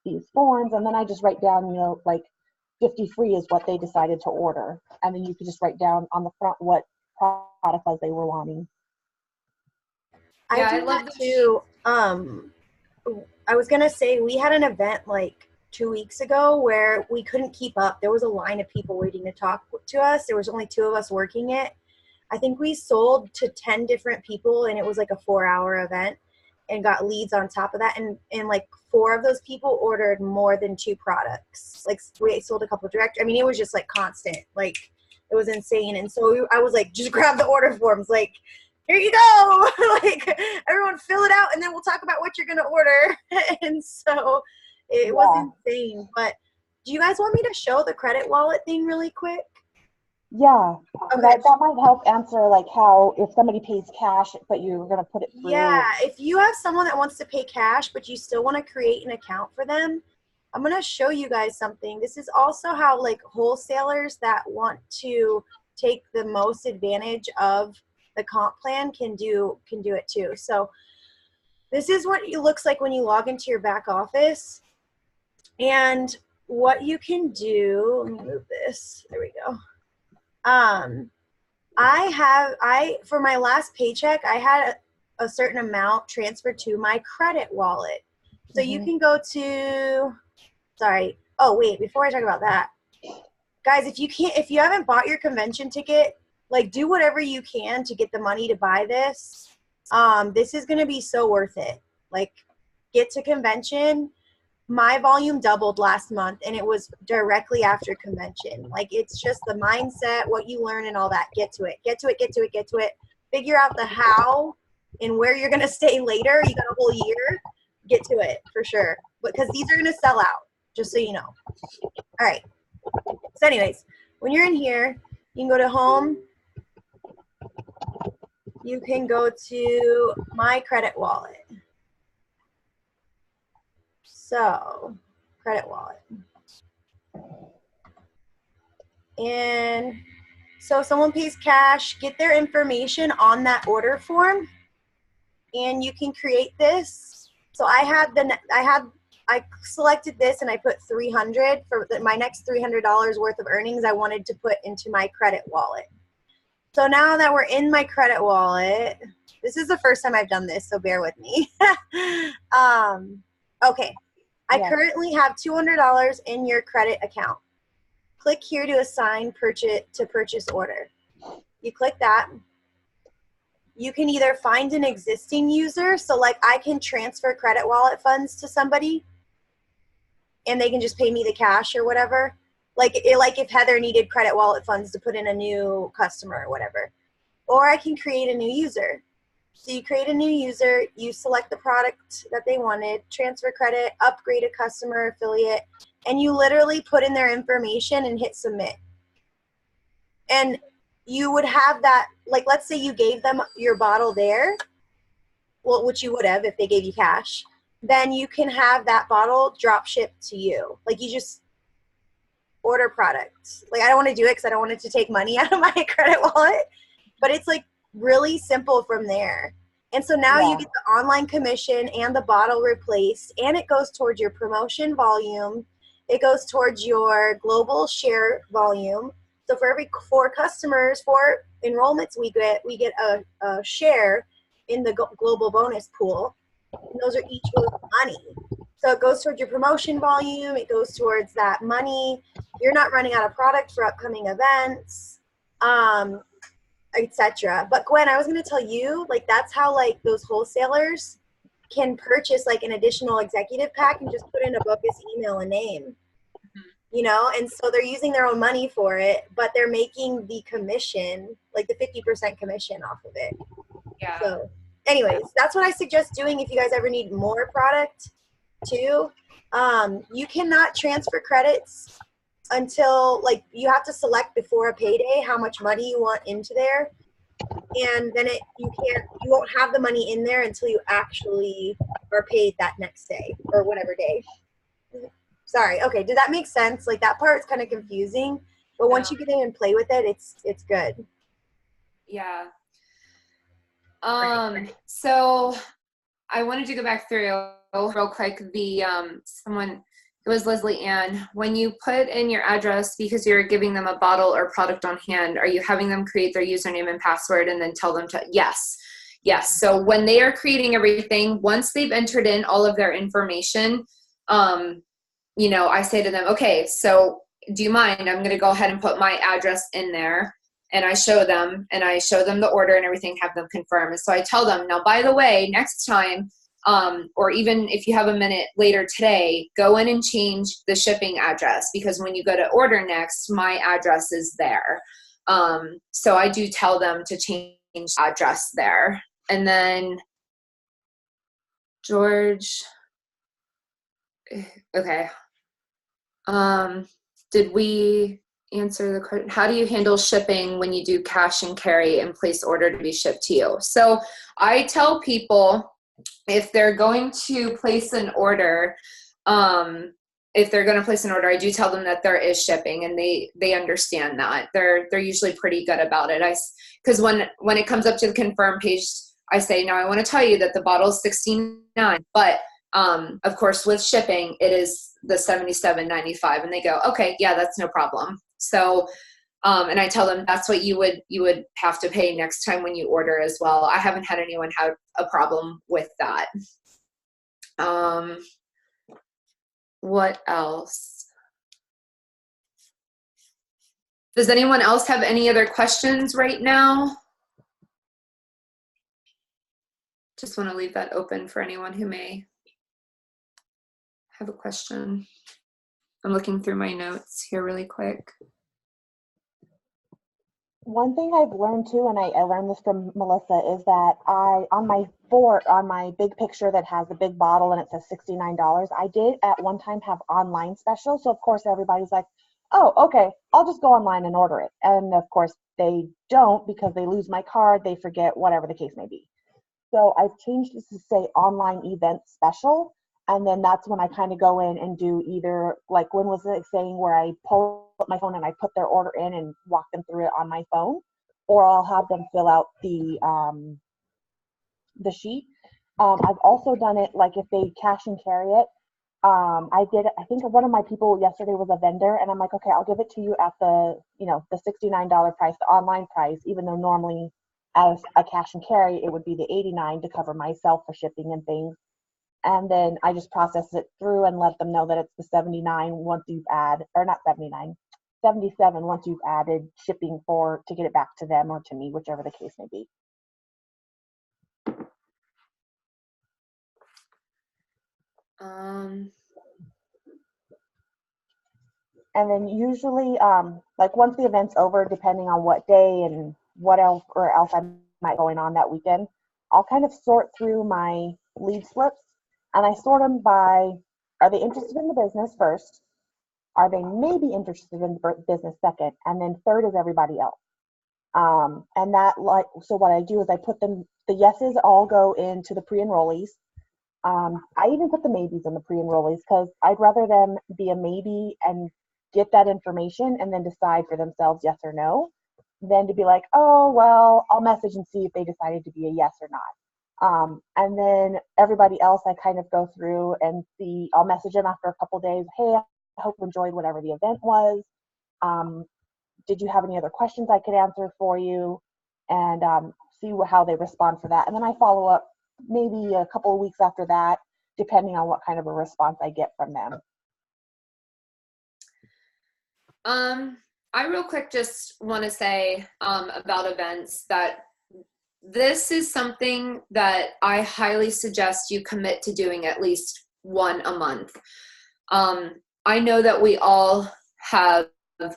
these forms, and then I just write down, like 50 free is what they decided to order. And then you could just write down on the front what product was they were wanting. Yeah, I do that too. I was going to say, we had an event like 2 weeks ago where we couldn't keep up. There was a line of people waiting to talk to us. There was only 2 of us working it. I think we sold to 10 different people, and it was like a 4-hour event, and got leads on top of that. And like 4 of those people ordered more than 2 products. Like we sold a couple direct. I mean, it was just like constant, like it was insane. And so I was like, just grab the order forms. Like, here you go. Like, everyone fill it out, and then we'll talk about what you're going to order. And so it was insane. But do you guys want me to show the credit wallet thing really quick? Yeah, okay. That might help answer like how if somebody pays cash, but you're going to put it through. Yeah, if you have someone that wants to pay cash, but you still want to create an account for them, I'm going to show you guys something. This is also how like wholesalers that want to take the most advantage of the comp plan can do it too. So this is what it looks like when you log into your back office. And what you can do, let me move this. There we go. For my last paycheck, I had a certain amount transferred to my credit wallet. So you can go to, before I talk about that, guys, if you haven't bought your convention ticket, like do whatever you can to get the money to buy this. This is going to be so worth it. Like, get to convention. my volume doubled last month, and it was directly after convention. Like, it's just the mindset, what you learn and all that. Get to it, get to it, get to it, get to it. Figure out the how and where you're going to stay later. You got a whole year. Get to it for sure. Because these are going to sell out, just so you know. All right. So anyways, when you're in here, you can go to home. You can go to my credit wallet. So, credit wallet. And so if someone pays cash, get their information on that order form, and you can create this. So I selected this, and I put 300 for my next $300 worth of earnings I wanted to put into my credit wallet. So now that we're in my credit wallet, this is the first time I've done this, so bear with me. Okay, I currently have $200 in your credit account. Click here to assign purchase order. You click that. You can either find an existing user, so like I can transfer credit wallet funds to somebody and they can just pay me the cash or whatever. Like if Heather needed credit wallet funds to put in a new customer or whatever. Or I can create a new user. So you create a new user, you select the product that they wanted, transfer credit, upgrade a customer, affiliate, and you literally put in their information and hit submit. And you would have that, like let's say you gave them your bottle there, well, which you would have if they gave you cash, then you can have that bottle drop shipped to you. Like you just order product. Like I don't want to do it because I don't want it to take money out of my credit wallet, but it's like really simple from there. And so now you get the online commission and the bottle replaced, and it goes towards your promotion volume. It goes towards your global share volume. So for every 4 customers, 4 enrollments we get a share in the global bonus pool. And those are each worth money. So it goes towards your promotion volume. It goes towards that money. You're not running out of product for upcoming events, etc. But Gwen, I was going to tell you, like that's how like those wholesalers can purchase like an additional executive pack and just put in a bogus email and name. You know, and so they're using their own money for it, but they're making the commission, like the 50% commission off of it. Yeah. So anyways, that's what I suggest doing if you guys ever need more product too. You cannot transfer credits until like you have to select before a payday how much money you want into there. And then you won't have the money in there until you actually are paid that next day or whatever day. Sorry. Okay. Did that make sense? Like that part's kind of confusing, but once you get in and play with it, it's good. Yeah. So I wanted to go back through real quick. It was Leslie Ann. When you put in your address because you're giving them a bottle or product on hand, are you having them create their username and password and then tell them to, yes. So when they are creating everything, once they've entered in all of their information, you know, I say to them, okay, so do you mind? I'm going to go ahead and put my address in there. And I show them the order and everything, have them confirm. And so I tell them, now, by the way, next time, or even if you have a minute later today, go in and change the shipping address because when you go to order next, my address is there. So I do tell them to change address there. And then George, okay. Did we answer the question? How do you handle shipping when you do cash and carry and place order to be shipped to you? So I tell people if they're going to place an order, I do tell them that there is shipping, and they understand that. They're usually pretty good about it. Because when it comes up to the confirm page, I say, now I want to tell you that the bottle is $69, but of course with shipping it is the $77.95, and they go, okay, yeah, that's no problem. So and I tell them that's what you would have to pay next time when you order as well. I haven't had anyone have a problem with that. What else? Does anyone else have any other questions right now? Just want to leave that open for anyone who may have a question. I'm looking through my notes here really quick. One thing I've learned too, and I learned this from Melissa, is that on my big picture that has the big bottle and it says $69, I did at one time have online specials. So of course everybody's like, oh, okay, I'll just go online and order it. And of course they don't, because they lose my card, they forget, whatever the case may be. So I've changed this to say online event special. And then that's when I kind of go in and do either, like, when was it saying where I pull up my phone and I put their order in and walk them through it on my phone, or I'll have them fill out the sheet. I've also done it like if they cash and carry it. I think one of my people yesterday was a vendor, and I'm like, okay, I'll give it to you at the the $69 price, the online price, even though normally as a cash and carry it would be the $89 to cover myself for shipping and things. And then I just process it through and let them know that it's the 79 once you've or not 79, 77 once you've added shipping to get it back to them or to me, whichever the case may be. And then usually, like once the event's over, depending on what day and what else I might going on that weekend, I'll kind of sort through my lead slips, and I sort them by, are they interested in the business first? Are they maybe interested in the business second? And then third is everybody else. And that, so what I do is I put the yeses all go into the pre-enrollees. I even put the maybes in the pre-enrollees because I'd rather them be a maybe and get that information and then decide for themselves yes or no, than to be like, oh, well, I'll message and see if they decided to be a yes or not. And then everybody else, I kind of go through and see, I'll message them after a couple days. Hey, I hope you enjoyed whatever the event was. Did you have any other questions I could answer for you? And see how they respond for that. And then I follow up maybe a couple of weeks after that, depending on what kind of a response I get from them. I real quick just want to say about events that this is something that I highly suggest you commit to doing at least one a month. I know that we all have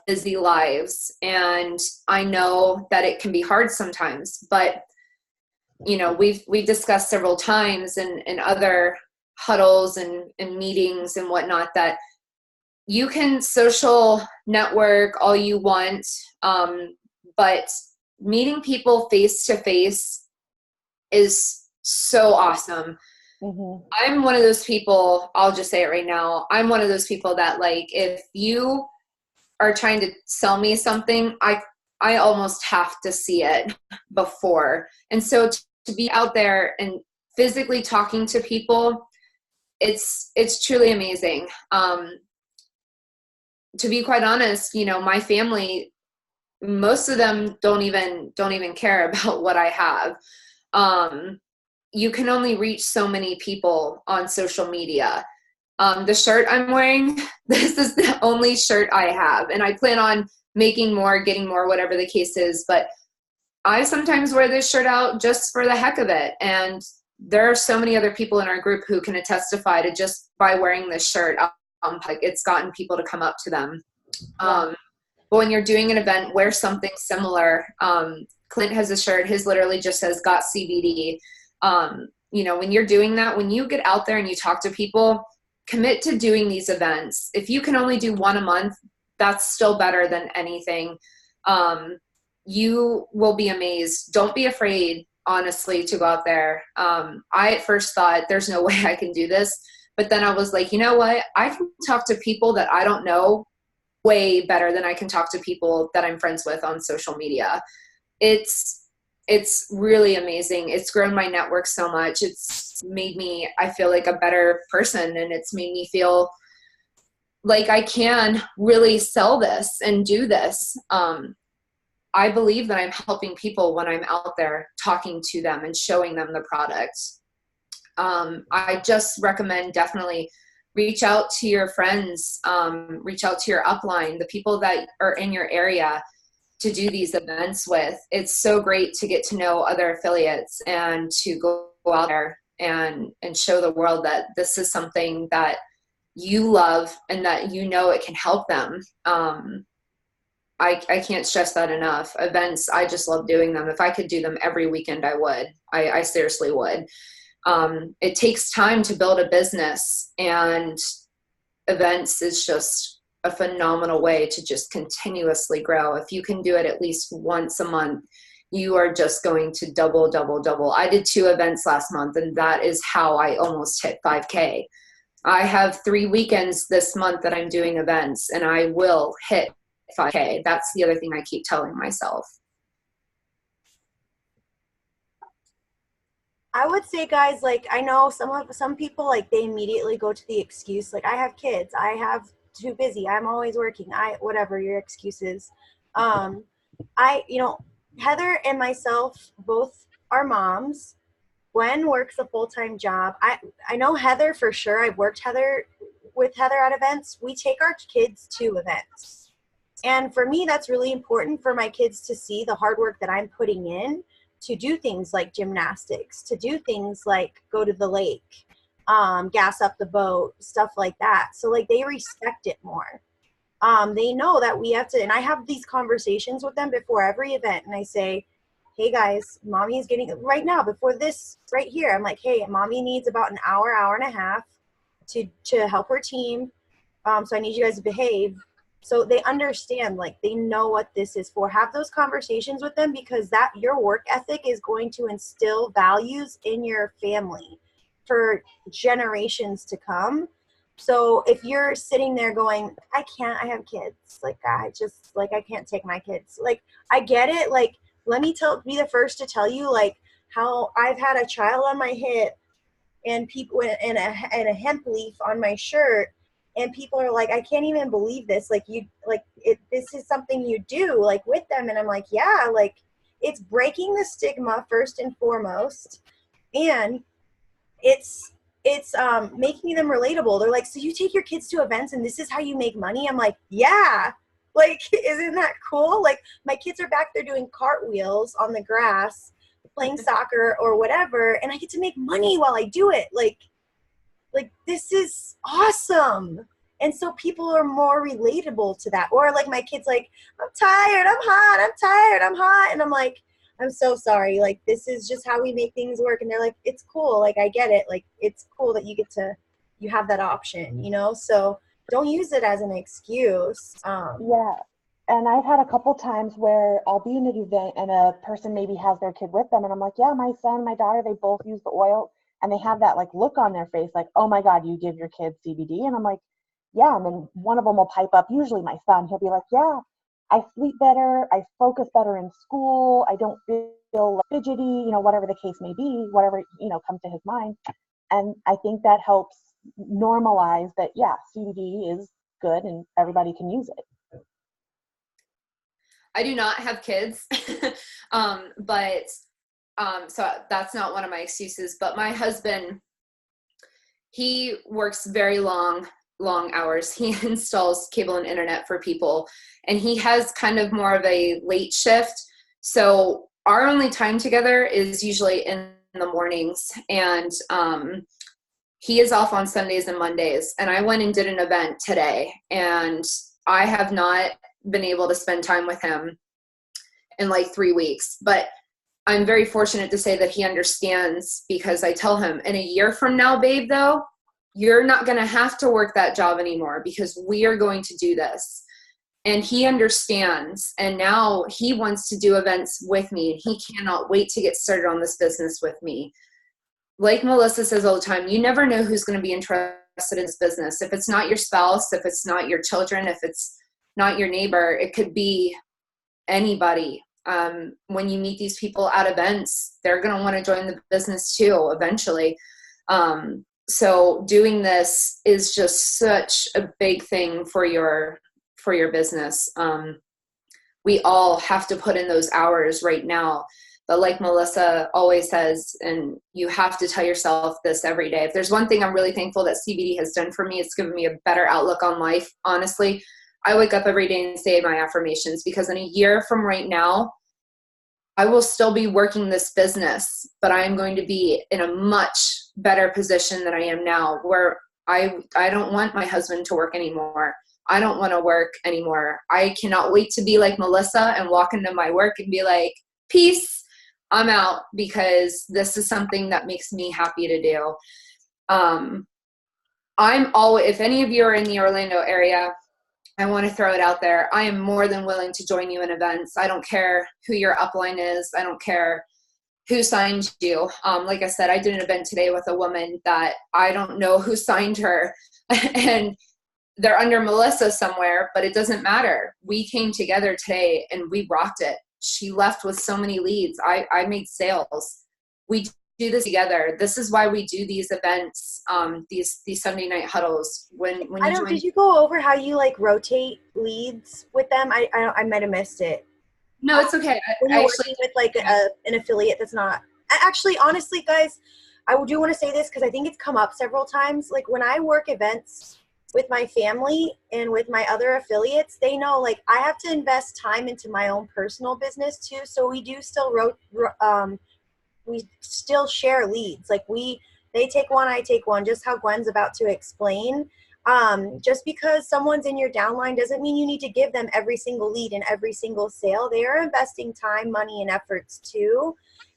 busy lives, and I know that it can be hard sometimes, but we've discussed several times in other huddles and meetings and whatnot that you can social network all you want, but meeting people face to face is so awesome. Mm-hmm. I'm one of those people, I'll just say it right now, I'm one of those people that, like, if you are trying to sell me something, I almost have to see it before. And so to be out there and physically talking to people, it's truly amazing. To be quite honest, my family, most of them don't even care about what I have. You can only reach so many people on social media. The shirt I'm wearing, this is the only shirt I have, and I plan on making more, getting more, whatever the case is, but I sometimes wear this shirt out just for the heck of it. And there are so many other people in our group who can testify to just by wearing this shirt, like, it's gotten people to come up to them. But when you're doing an event, wear something similar. Clint has a shirt, his literally just says "Got CBD." When you're doing that, when you get out there and you talk to people, commit to doing these events. If you can only do one a month, that's still better than anything. You will be amazed. Don't be afraid, honestly, to go out there. I at first thought there's no way I can do this, but then I was like, you know what? I can talk to people that I don't know way better than I can talk to people that I'm friends with on social media. It's really amazing. It's grown my network so much. It's made me, I feel like, a better person, and it's made me feel like I can really sell this and do this. I believe that I'm helping people when I'm out there talking to them and showing them the product. I just recommend definitely reach out to your friends, reach out to your upline, the people that are in your area to do these events with. It's so great to get to know other affiliates and to go out there and show the world that this is something that you love and that you know it can help them. I can't stress that enough. Events, I just love doing them. If I could do them every weekend, I would. I seriously would. It takes time to build a business, and events is just a phenomenal way to just continuously grow. If you can do it at least once a month, you are just going to double, double, double. I did 2 events last month, and that is how I almost hit 5K. I have 3 weekends this month that I'm doing events, and I will hit 5K. That's the other thing I keep telling myself. I would say, guys, like, I know some people, like, they immediately go to the excuse, like, I have kids, I have too busy, I'm always working, whatever your excuse is. Heather and myself both are moms. Gwen works a full-time job. I know Heather for sure. I've worked with Heather at events. We take our kids to events. And for me, that's really important for my kids to see the hard work that I'm putting in to do things like gymnastics, to do things like go to the lake, gas up the boat, stuff like that. So like they respect it more. They know that we have to, and I have these conversations with them before every event, and I say, hey guys, mommy is getting, right now, before this right here, I'm like, hey, mommy needs about an hour, hour and a half to help her team. So I need you guys to behave. So they understand, like they know what this is for. Have those conversations with them, because that your work ethic is going to instill values in your family for generations to come. So if you're sitting there going, I have kids. Like, I can't take my kids. Like, I get it. Like, let me be the first to tell you, like, how I've had a child on my hip and people and a hemp leaf on my shirt, and people are like, I can't even believe this. Like, this is something you do, like, with them. And I'm like, yeah, like, it's breaking the stigma first and foremost, and it's making them relatable. They're like, so you take your kids to events and this is how you make money? I'm like, yeah. Like, isn't that cool? Like, my kids are back there doing cartwheels on the grass, playing soccer or whatever, and I get to make money while I do it. Like this is awesome. And so people are more relatable to that. Or like my kids, like, I'm tired, I'm hot, I'm tired, I'm hot. And I'm like, I'm so sorry. Like, this is just how we make things work. And they're like, it's cool. Like, I get it. Like, it's cool that you have that option, you know? So don't use it as an excuse. Yeah. And I've had a couple times where I'll be in an event and a person maybe has their kid with them. And I'm like, yeah, my son, my daughter, they both use the oil. And they have that like look on their face, like, oh my God, you give your kids CBD? And I'm like, yeah. And then one of them will pipe up, usually my son, he'll be like, yeah, I sleep better, I focus better in school, I don't feel fidgety, you know, whatever the case may be, whatever, you know, comes to his mind. And I think that helps normalize that, yeah, CBD is good and everybody can use it. I do not have kids, so that's not one of my excuses. But my husband, he works very long hours. He installs cable and internet for people, and he has kind of more of a late shift. So our only time together is usually in the mornings, and he is off on Sundays and Mondays. And I went and did an event today, and I have not been able to spend time with him in like 3 weeks. But I'm very fortunate to say that he understands, because I tell him, in a year from now, babe, though, you're not going to have to work that job anymore because we are going to do this. And he understands. And now he wants to do events with me, and he cannot wait to get started on this business with me. Like Melissa says all the time, you never know who's going to be interested in this business. If it's not your spouse, if it's not your children, if it's not your neighbor, it could be anybody. When you meet these people at events, they're going to want to join the business too, eventually. So doing this is just such a big thing for your business. We all have to put in those hours right now. But like Melissa always says, and you have to tell yourself this every day, if there's one thing I'm really thankful that CBD has done for me, it's given me a better outlook on life. Honestly, I wake up every day and say my affirmations, because in a year from right now, I will still be working this business, but I am going to be in a much better position than I am now, where I don't want my husband to work anymore. I don't want to work anymore. I cannot wait to be like Melissa and walk into my work and be like, peace, I'm out, because this is something that makes me happy to do. If any of you are in the Orlando area, I want to throw it out there. I am more than willing to join you in events. I don't care who your upline is. I don't care who signed you. Like I said, I did an event today with a woman that I don't know who signed her and they're under Melissa somewhere, but it doesn't matter. We came together today and we rocked it. She left with so many leads. I made sales. We do this together. This is why we do these events, these Sunday night huddles. When I you don't. join, Did you go over how you like rotate leads with them? I might have missed it. no, it's okay. When you're working with like an affiliate that's not actually, honestly, guys, I do want to say this because I think it's come up several times. Like when I work events with my family and with my other affiliates, they know like I have to invest time into my own personal business too. So we do still we still share leads. Like they take one, I take one, just how Gwen's about to explain. Just because someone's in your downline doesn't mean you need to give them every single lead and every single sale. They are investing time, money, and efforts too.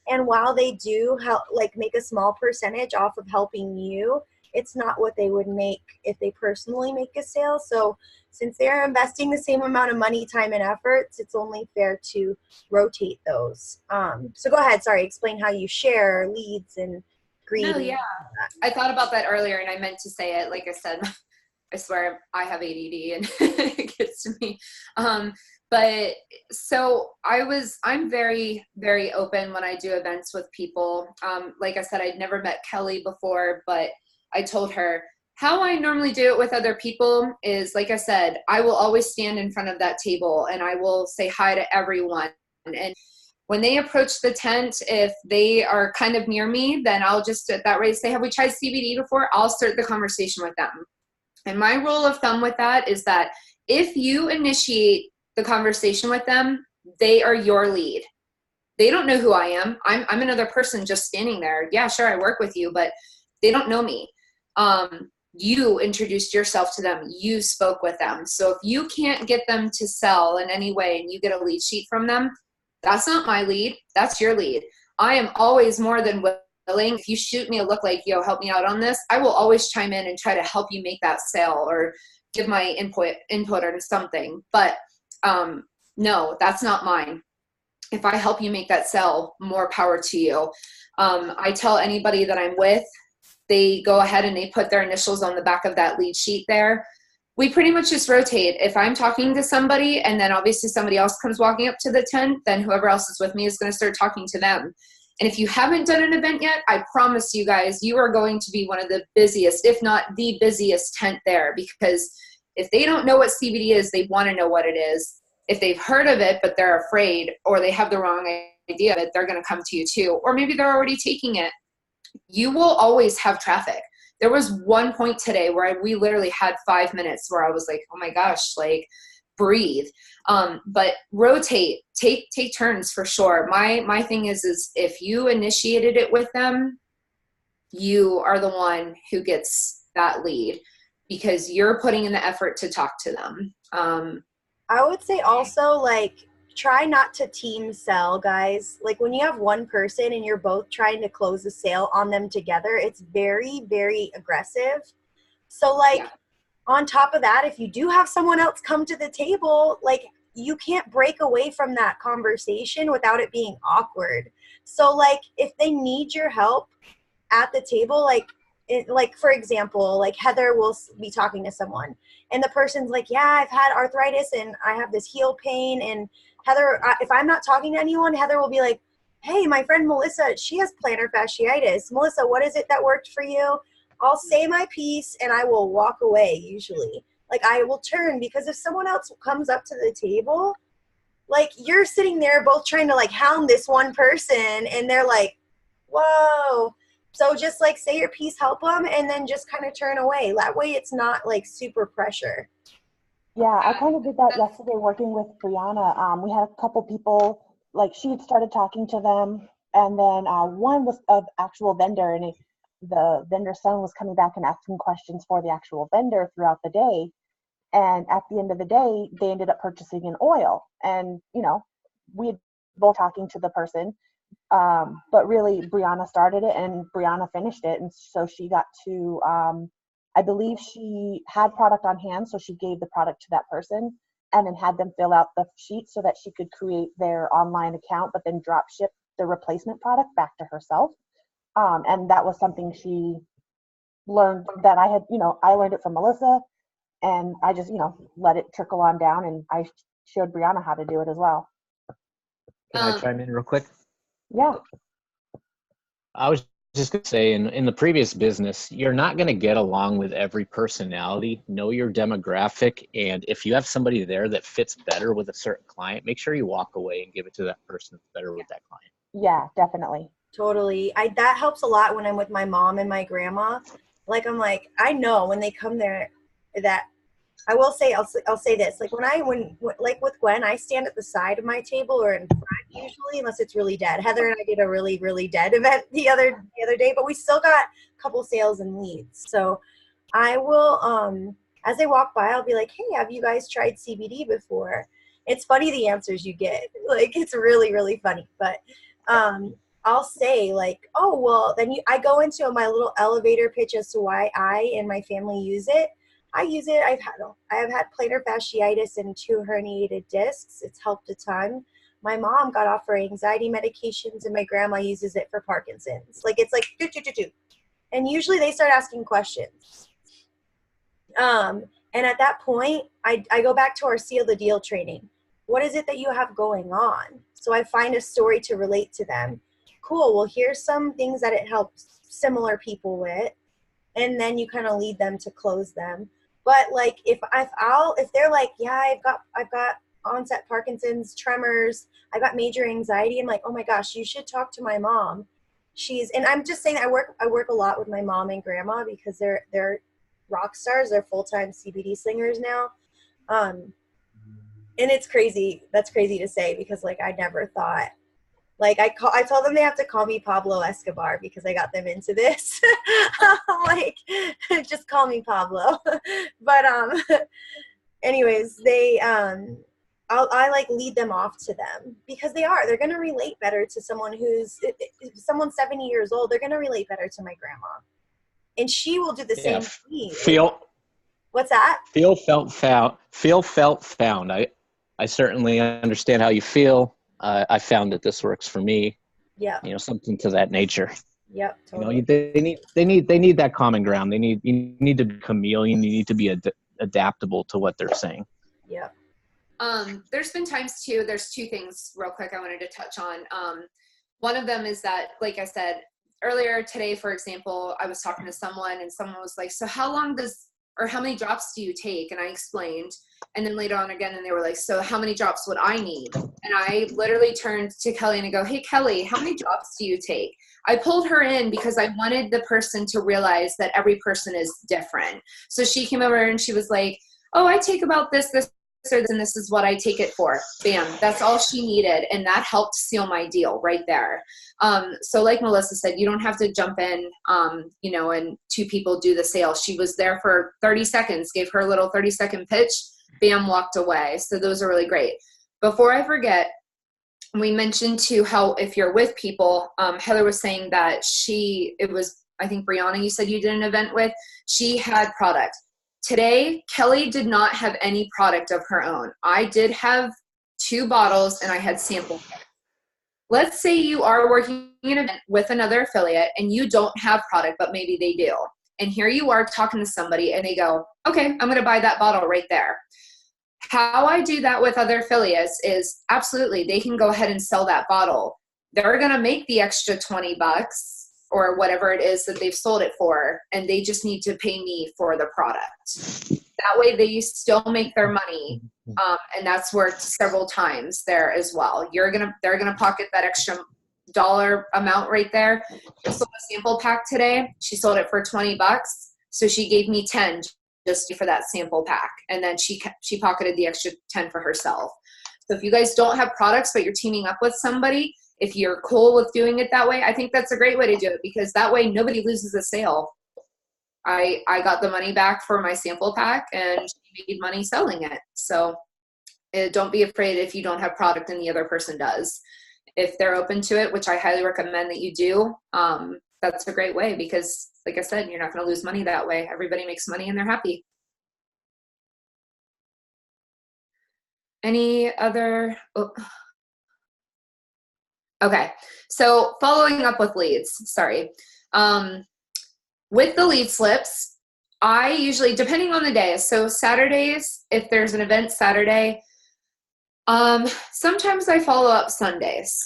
And while they do help, like make a small percentage off of helping you, it's not what they would make if they personally make a sale. So since they're investing the same amount of money, time, and efforts, it's only fair to rotate those. So go ahead. Sorry, explain how you share leads and greet. no, yeah. I thought about that earlier and I meant to say it. Like I said, I swear I have ADD and it gets to me. But so I'm very, very open when I do events with people. Like I said, I'd never met Kelly before, but I told her how I normally do it with other people is, like I said, I will always stand in front of that table and I will say hi to everyone. And when they approach the tent, if they are kind of near me, then I'll just at that rate say, have we tried CBD before? I'll start the conversation with them. And my rule of thumb with that is that if you initiate the conversation with them, they are your lead. They don't know who I am. I'm another person just standing there. Yeah, sure, I work with you, but they don't know me. You introduced yourself to them. You spoke with them. So if you can't get them to sell in any way and you get a lead sheet from them, that's not my lead. That's your lead. I am always more than willing. If you shoot me a look like, yo, help me out on this, I will always chime in and try to help you make that sale or give my input or something. But no, that's not mine. If I help you make that sale, more power to you. I tell anybody that I'm with, they go ahead and they put their initials on the back of that lead sheet there. We pretty much just rotate. If I'm talking to somebody and then obviously somebody else comes walking up to the tent, then whoever else is with me is going to start talking to them. And if you haven't done an event yet, I promise you guys, you are going to be one of the busiest, if not the busiest tent there, because if they don't know what CBD is, they want to know what it is. If they've heard of it, but they're afraid or they have the wrong idea of it, they're going to come to you too. Or maybe they're already taking it. You will always have traffic. There was one point today where we literally had 5 minutes where I was like, oh my gosh, like breathe. But rotate, take turns for sure. My thing is if you initiated it with them, you are the one who gets that lead because you're putting in the effort to talk to them. I would say also like try not to team sell, guys. Like when you have one person and you're both trying to close a sale on them together, it's very, very aggressive. So like on top of that, if you do have someone else come to the table, like you can't break away from that conversation without it being awkward. So like if they need your help at the table, like for example, like Heather will be talking to someone and the person's like, yeah, I've had arthritis and I have this heel pain. And Heather, if I'm not talking to anyone, Heather will be like, hey, my friend Melissa, she has plantar fasciitis. Melissa, what is it that worked for you? I'll say my piece and I will walk away usually. Like I will turn because if someone else comes up to the table, like you're sitting there both trying to like hound this one person and they're like, whoa. So just like say your piece, help them, and then just kind of turn away. That way it's not like super pressure. Yeah, I kind of did that yesterday working with Brianna. We had a couple people, like she had started talking to them, and then one was an actual vendor, and the vendor's son was coming back and asking questions for the actual vendor throughout the day. And at the end of the day, they ended up purchasing an oil. And, we had both talking to the person, but really Brianna started it and Brianna finished it. And so she got to, I believe she had product on hand. So she gave the product to that person and then had them fill out the sheet so that she could create their online account, but then drop ship the replacement product back to herself. And that was something she learned that I had, I learned it from Melissa, and I just, let it trickle on down, and I showed Brianna how to do it as well. Can I chime in real quick? Yeah. I was just going to say, in the previous business, you're not going to get along with every personality. Know your demographic, and if you have somebody there that fits better with a certain client, make sure you walk away and give it to that person that's better with that client. Yeah, definitely. Totally. That helps a lot when I'm with my mom and my grandma. Like, I'm like, I know when they come there that I will say, I'll say this, like when like with Gwen, I stand at the side of my table or in front usually, unless it's really dead. Heather and I did a really, really dead event the other day, but we still got a couple sales and leads. So I will, as they walk by, I'll be like, hey, have you guys tried CBD before? It's funny the answers you get. Like, it's really, really funny. But I'll say like, oh, well, then I go into my little elevator pitch as to why I and my family use it. I use it. I have had plantar fasciitis and 2 herniated discs. It's helped a ton. My mom got off her anxiety medications, and my grandma uses it for Parkinson's. Like, it's like, do. And usually they start asking questions. And at that point, I go back to our Seal the Deal training. What is it that you have going on? So I find a story to relate to them. Cool. Well, here's some things that it helps similar people with. And then you kind of lead them to close them. But like, if they're like, yeah, I've got onset Parkinson's, tremors, I got major anxiety. I'm like, oh my gosh, you should talk to my mom. And I'm just saying, I work a lot with my mom and grandma because they're rock stars. They're full-time CBD slingers now. And it's crazy. That's crazy to say because like, I never thought, like I told them they have to call me Pablo Escobar because I got them into this. I'm like, just call me Pablo. But anyways, I like lead them off to them because they're going to relate better to someone if someone's 70 years old, they're going to relate better to my grandma. And she will do the same for me. What's that? Feel, felt, found. I certainly understand how you feel. I found that this works for me. Yeah. Something to that nature. Yep. Totally. They need that common ground. You need to be chameleon. You need to be adaptable to what they're saying. Yeah. There's been times too, there's 2 things real quick I wanted to touch on. One of them is that, like I said earlier today, for example, I was talking to someone and someone was like, so how many drops do you take? And I explained, and then later on again, and they were like, so how many drops would I need? And I literally turned to Kelly and I go, hey, Kelly, how many drops do you take? I pulled her in because I wanted the person to realize that every person is different. So she came over and she was like, oh, I take about this, or this, and this is what I take it for. Bam. That's all she needed. And that helped seal my deal right there. So like Melissa said, you don't have to jump in, and 2 people do the sale. She was there for 30 seconds, gave her a little 30-second pitch, bam, walked away. So those are really great. Before I forget, we mentioned too how if you're with people, Heather was saying that I think Brianna, you said you did an event with, she had product. Today, Kelly did not have any product of her own. I did have 2 bottles and I had sample. Let's say you are working an event with another affiliate and you don't have product, but maybe they do. And here you are talking to somebody and they go, okay, I'm going to buy that bottle right there. How I do that with other affiliates is absolutely, they can go ahead and sell that bottle. They're going to make the extra $20 or whatever it is that they've sold it for, and they just need to pay me for the product. That way they still make their money, and that's worked several times there as well. They're gonna pocket that extra dollar amount right there. I sold a sample pack today. She sold it for $20, so she gave me 10 just for that sample pack, and then she pocketed the extra 10 for herself. So if you guys don't have products but you're teaming up with somebody, if you're cool with doing it that way, I think that's a great way to do it, because that way nobody loses a sale. I got the money back for my sample pack and she made money selling it. So don't be afraid if you don't have product and the other person does. If they're open to it, which I highly recommend that you do, that's a great way, because like I said, you're not going to lose money that way. Everybody makes money and they're happy. Any other? Oh. Okay. So following up with leads, sorry. With the lead slips, I usually, depending on the day, so Saturdays, if there's an event Saturday, sometimes I follow up Sundays.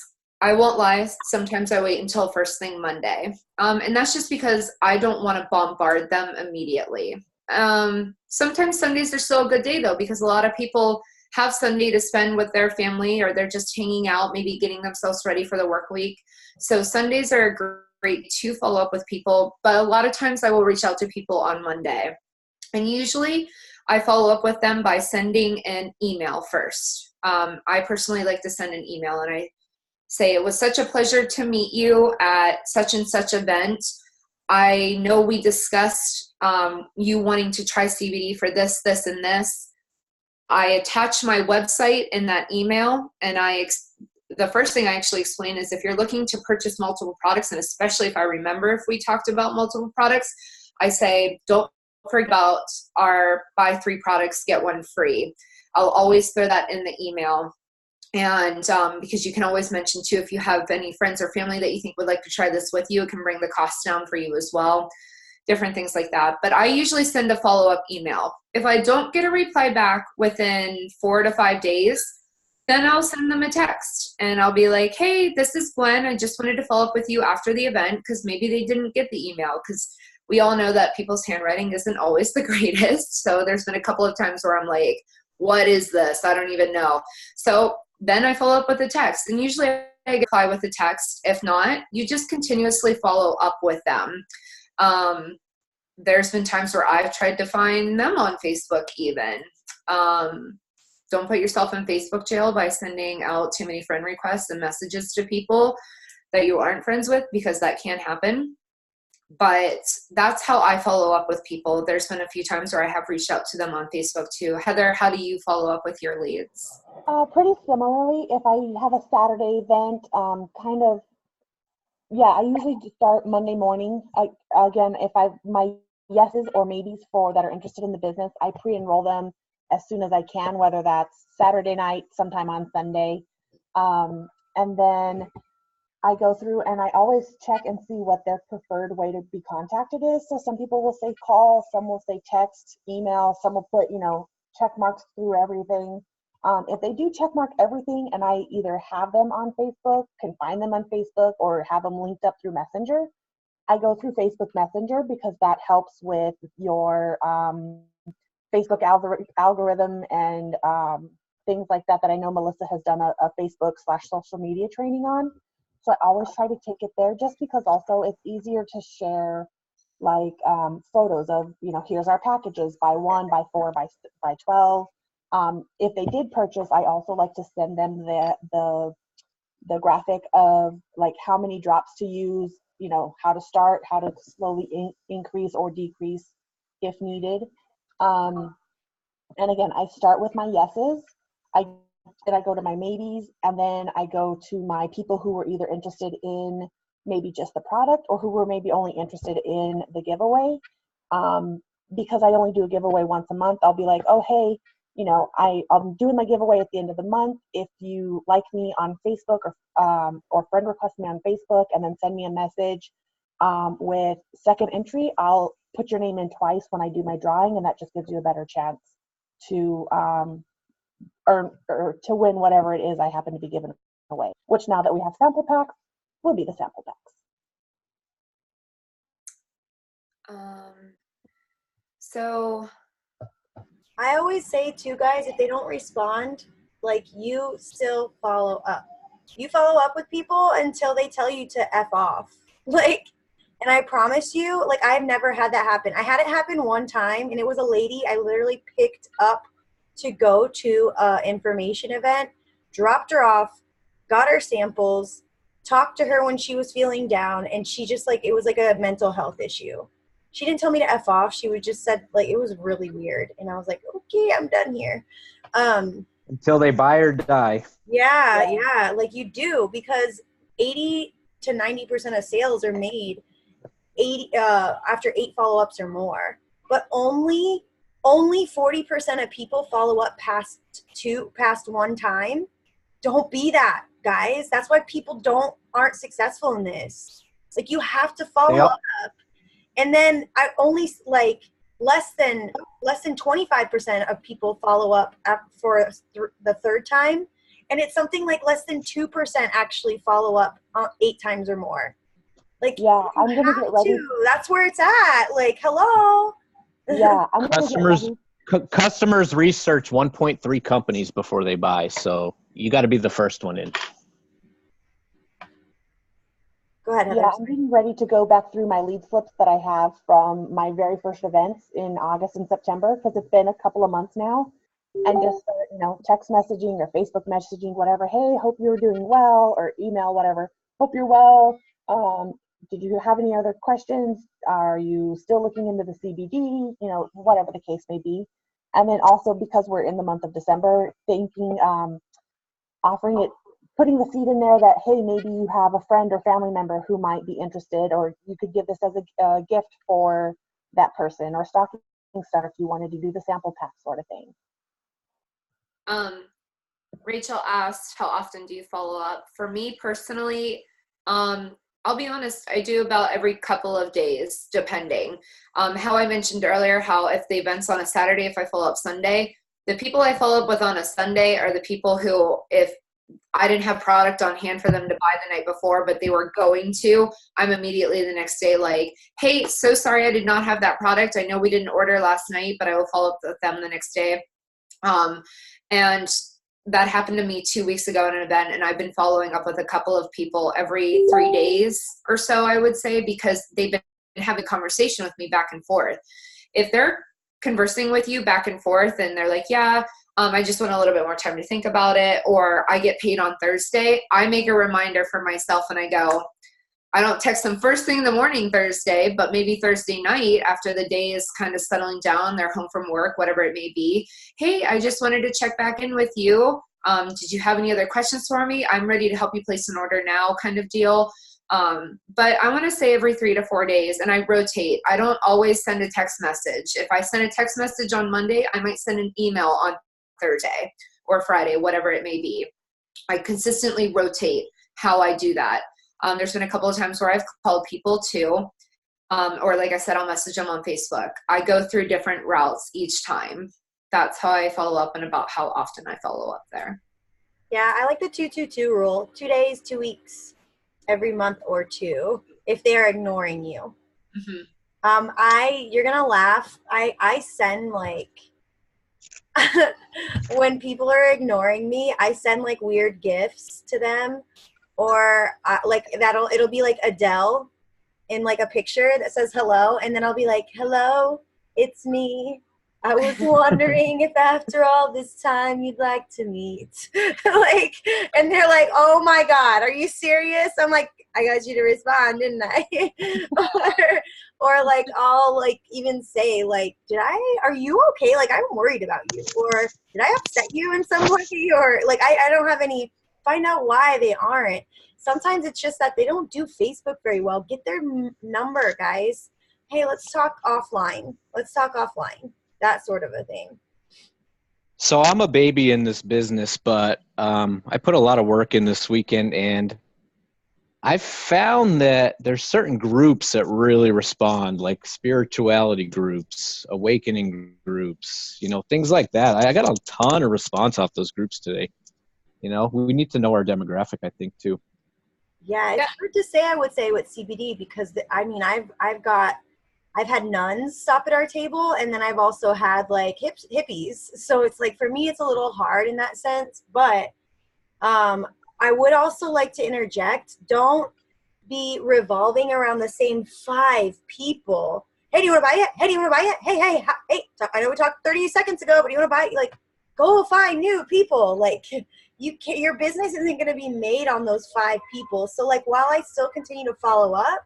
I won't lie, sometimes I wait until first thing Monday. And that's just because I don't want to bombard them immediately. Sometimes Sundays are still a good day though, because a lot of people have Sunday to spend with their family, or they're just hanging out, maybe getting themselves ready for the work week. So Sundays are great to follow up with people, but a lot of times I will reach out to people on Monday. And usually I follow up with them by sending an email first. I personally like to send an email and I say, it was such a pleasure to meet you at such and such event. I know we discussed you wanting to try CBD for this, this, and this. I attach my website in that email, and the first thing I actually explain is if you're looking to purchase multiple products, and especially if I remember if we talked about multiple products, I say, don't forget about our buy 3 products, get 1 free. I'll always throw that in the email. And because you can always mention too, if you have any friends or family that you think would like to try this with you, it can bring the cost down for you as well. Different things like that. But I usually send a follow-up email. If I don't get a reply back within 4 to 5 days, then I'll send them a text and I'll be like, hey, this is Gwen. I just wanted to follow up with you after the event, because maybe they didn't get the email, because we all know that people's handwriting isn't always the greatest. So there's been a couple of times where I'm like, what is this? I don't even know. So then I follow up with a text, and usually I reply with a text. If not, you just continuously follow up with them. There's been times where I've tried to find them on Facebook even. Don't put yourself in Facebook jail by sending out too many friend requests and messages to people that you aren't friends with, because that can happen. But that's how I follow up with people. There's been a few times where I have reached out to them on Facebook too. Heather, how do you follow up with your leads? Pretty similarly. If I have a Saturday event, I usually just start Monday morning. Again, if my yeses or maybes that are interested in the business, I pre-enroll them as soon as I can, whether that's Saturday night, sometime on Sunday. And then I go through and I always check and see what their preferred way to be contacted is. So some people will say call, some will say text, email, some will put, check marks through everything. If they do check mark everything and I either have them on Facebook, can find them on Facebook, or have them linked up through Messenger, I go through Facebook Messenger, because that helps with your Facebook algorithm and things like that I know Melissa has done a Facebook/social media training on. So I always try to take it there, just because also it's easier to share like photos of, here's our packages, buy 1, buy 4, buy 12. If they did purchase, I also like to send them the graphic of like how many drops to use, how to start, how to slowly increase or decrease if needed. And again, I start with my yeses. Then I go to my maybes, and then I go to my people who were either interested in maybe just the product, or who were maybe only interested in the giveaway. Because I only do a giveaway once a month, I'll be like, oh, hey, I'm doing my giveaway at the end of the month. If you like me on Facebook, or friend request me on Facebook and then send me a message with second entry, I'll put your name in twice when I do my drawing, and that just gives you a better chance to earn or to win whatever it is I happen to be giving away, which now that we have sample packs, will be the sample packs. So I always say too, guys, if they don't respond, like, you still follow up. You follow up with people until they tell you to F off. Like, and I promise you, like, I've never had that happen. I had it happen one time, and it was a lady I literally picked up to go to an information event, dropped her off, got her samples, talked to her when she was feeling down, and she just like, it was like a mental health issue. She didn't tell me to F off. She would just said, like, it was really weird. And I was like, okay, I'm done here. Until they buy or die. Yeah, like you do, because 80 to 90% of sales are made 80 after 8 follow-ups or more. But only 40% of people follow up past one time. Don't be that, guys. That's why people aren't successful in this. Like, you have to follow up. And then I only like less than 25% of people follow up for the third time, and it's something like less than 2% actually follow up 8 times or more. Like, yeah, I'm gonna get ready. That's where it's at. Like, hello. Yeah, I'm gonna get ready. Customers research 1.3 companies before they buy, so you got to be the first one in. Go ahead, Heather. Yeah, I'm getting ready to go back through my lead slips that I have from my very first events in August and September, because it's been a couple of months now, and just start, text messaging or Facebook messaging, whatever. Hey, hope you're doing well, or email, whatever. Hope you're well. Did you have any other questions? Are you still looking into the CBD? Whatever the case may be. And then also, because we're in the month of December, thinking, offering it, putting the seed in there that, hey, maybe you have a friend or family member who might be interested, or you could give this as a gift for that person, or stocking stuff if you wanted to do the sample pack sort of thing. Rachel asked, how often do you follow up? For me personally, I'll be honest, I do about every couple of days, depending. How I mentioned earlier, how if the event's on a Saturday, if I follow up Sunday, the people I follow up with on a Sunday are the people who, if I didn't have product on hand for them to buy the night before, but they were going to, I'm immediately the next day like, hey, so sorry I did not have that product. I know we didn't order last night, but I will follow up with them the next day. And that happened to me 2 weeks ago at an event, and I've been following up with a couple of people every 3 days or so, I would say, because they've been having a conversation with me back and forth. If they're conversing with you back and forth and they're like, yeah, I just want a little bit more time to think about it, or I get paid on Thursday, I make a reminder for myself and I go, I don't text them first thing in the morning Thursday, but maybe Thursday night after the day is kind of settling down, they're home from work, whatever it may be. Hey, I just wanted to check back in with you. Did you have any other questions for me? I'm ready to help you place an order now, kind of deal. But I want to say every 3 to 4 days, and I rotate. I don't always send a text message. If I send a text message on Monday, I might send an email on Thursday or Friday, whatever it may be. I consistently rotate how I do that. There's been a couple of times where I've called people too, or like I said, I'll message them on Facebook. I go through different routes each time. That's how I follow up, and about how often I follow up there. Yeah, I like the 2-2-2 rule. 2 days, 2 weeks, every month or 2, if they're ignoring you. Mm-hmm. You're gonna laugh. I send like when people are ignoring me, I send like weird gifts to them, or like it'll be like Adele in like a picture that says hello, and then I'll be like, hello, it's me. I was wondering if after all this time you'd like to meet. Like, and they're like, oh my God, are you serious? I'm like, I got you to respond, didn't I? or like, I'll like even say like, are you okay? Like, I'm worried about you. Or did I upset you in some way? Or like, I don't have any, find out why they aren't. Sometimes it's just that they don't do Facebook very well. Get their number, guys. Hey, let's talk offline. That sort of a thing. So I'm a baby in this business, but I put a lot of work in this weekend, and I've found that there's certain groups that really respond, like spirituality groups, awakening groups, things like that. I got a ton of response off those groups today. We need to know our demographic, I think, too. Yeah, it's hard to say, I would say, with CBD, because I've had nuns stop at our table, and then I've also had like hippies. So it's like, for me, it's a little hard in that sense. But I would also like to interject, don't be revolving around the same 5 people. Hey, do you want to buy it? Hey, do you want to buy it? Hey, I know we talked 30 seconds ago, but do you want to buy it? Like, go find new people. Like, your business isn't going to be made on those 5 people. So like while I still continue to follow up,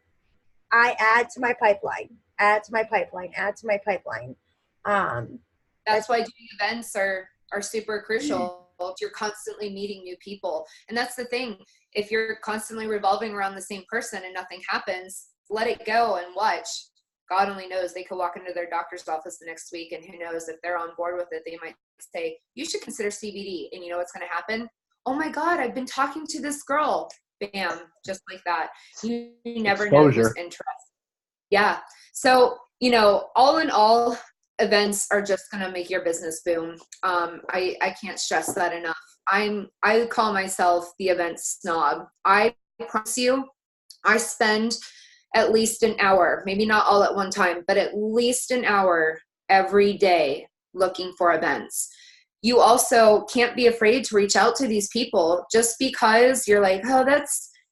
I add to my pipeline, add to my pipeline, add to my pipeline. That's why doing events are super crucial. You're constantly meeting new people. And that's the thing. If you're constantly revolving around the same person and nothing happens, let it go and watch. God only knows, they could walk into their doctor's office the next week, and who knows, if they're on board with it, they might say, you should consider CBD. And you know what's going to happen? Oh my God, I've been talking to this girl. Bam, just like that. You never know who's interested. Yeah. So, all in all, events are just going to make your business boom. I can't stress that enough. I call myself the event snob. I promise you, I spend at least an hour, maybe not all at one time, but at least an hour every day looking for events. You also can't be afraid to reach out to these people just because you're like, oh, that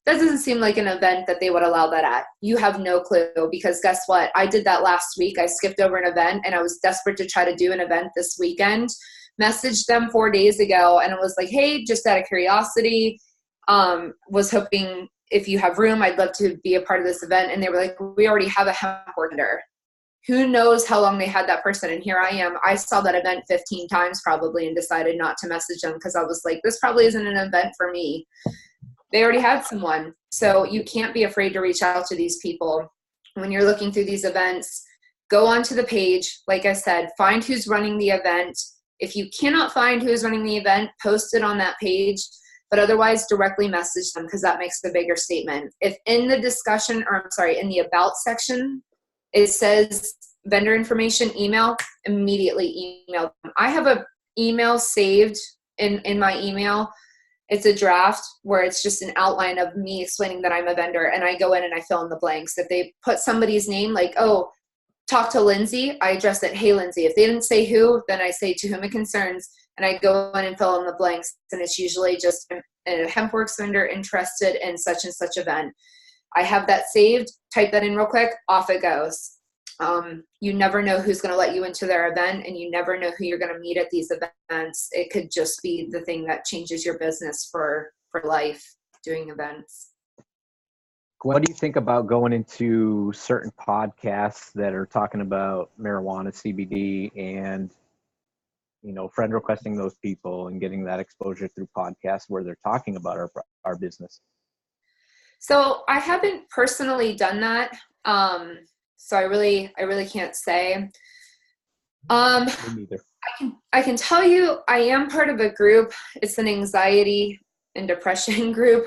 doesn't seem like an event that they would allow that at. You have no clue, because guess what? I did that last week. I skipped over an event, and I was desperate to try to do an event this weekend. Messaged them 4 days ago, and it was like, hey, just out of curiosity, was hoping if you have room, I'd love to be a part of this event. And they were like, we already have a hemp worker. Who knows how long they had that person. And here I am. I saw that event 15 times probably and decided not to message them, because I was like, this probably isn't an event for me. They already had someone. So you can't be afraid to reach out to these people. When you're looking through these events, go onto the page. Like I said, find who's running the event. If you cannot find who's running the event, post it on that page. But otherwise, directly message them, because that makes the bigger statement. If in the discussion, or I'm sorry, in the about section, it says vendor information, email, immediately email them. I have an email saved in my email. It's a draft where it's just an outline of me explaining that I'm a vendor, and I go in and I fill in the blanks. If they put somebody's name, like, oh, talk to Lindsay, I address it, hey, Lindsay. If they didn't say who, then I say to whom it concerns, and I go in and fill in the blanks, and it's usually just a HempWorks vendor interested in such and such event. I have that saved, type that in real quick, off it goes. You never know who's going to let you into their event, and you never know who you're going to meet at these events. It could just be the thing that changes your business for life, doing events. What do you think about going into certain podcasts that are talking about marijuana, CBD, and friend requesting those people and getting that exposure through podcasts where they're talking about our business? So I haven't personally done that. So I really can't say. Me neither. I can tell you I am part of a group. It's an anxiety and depression group,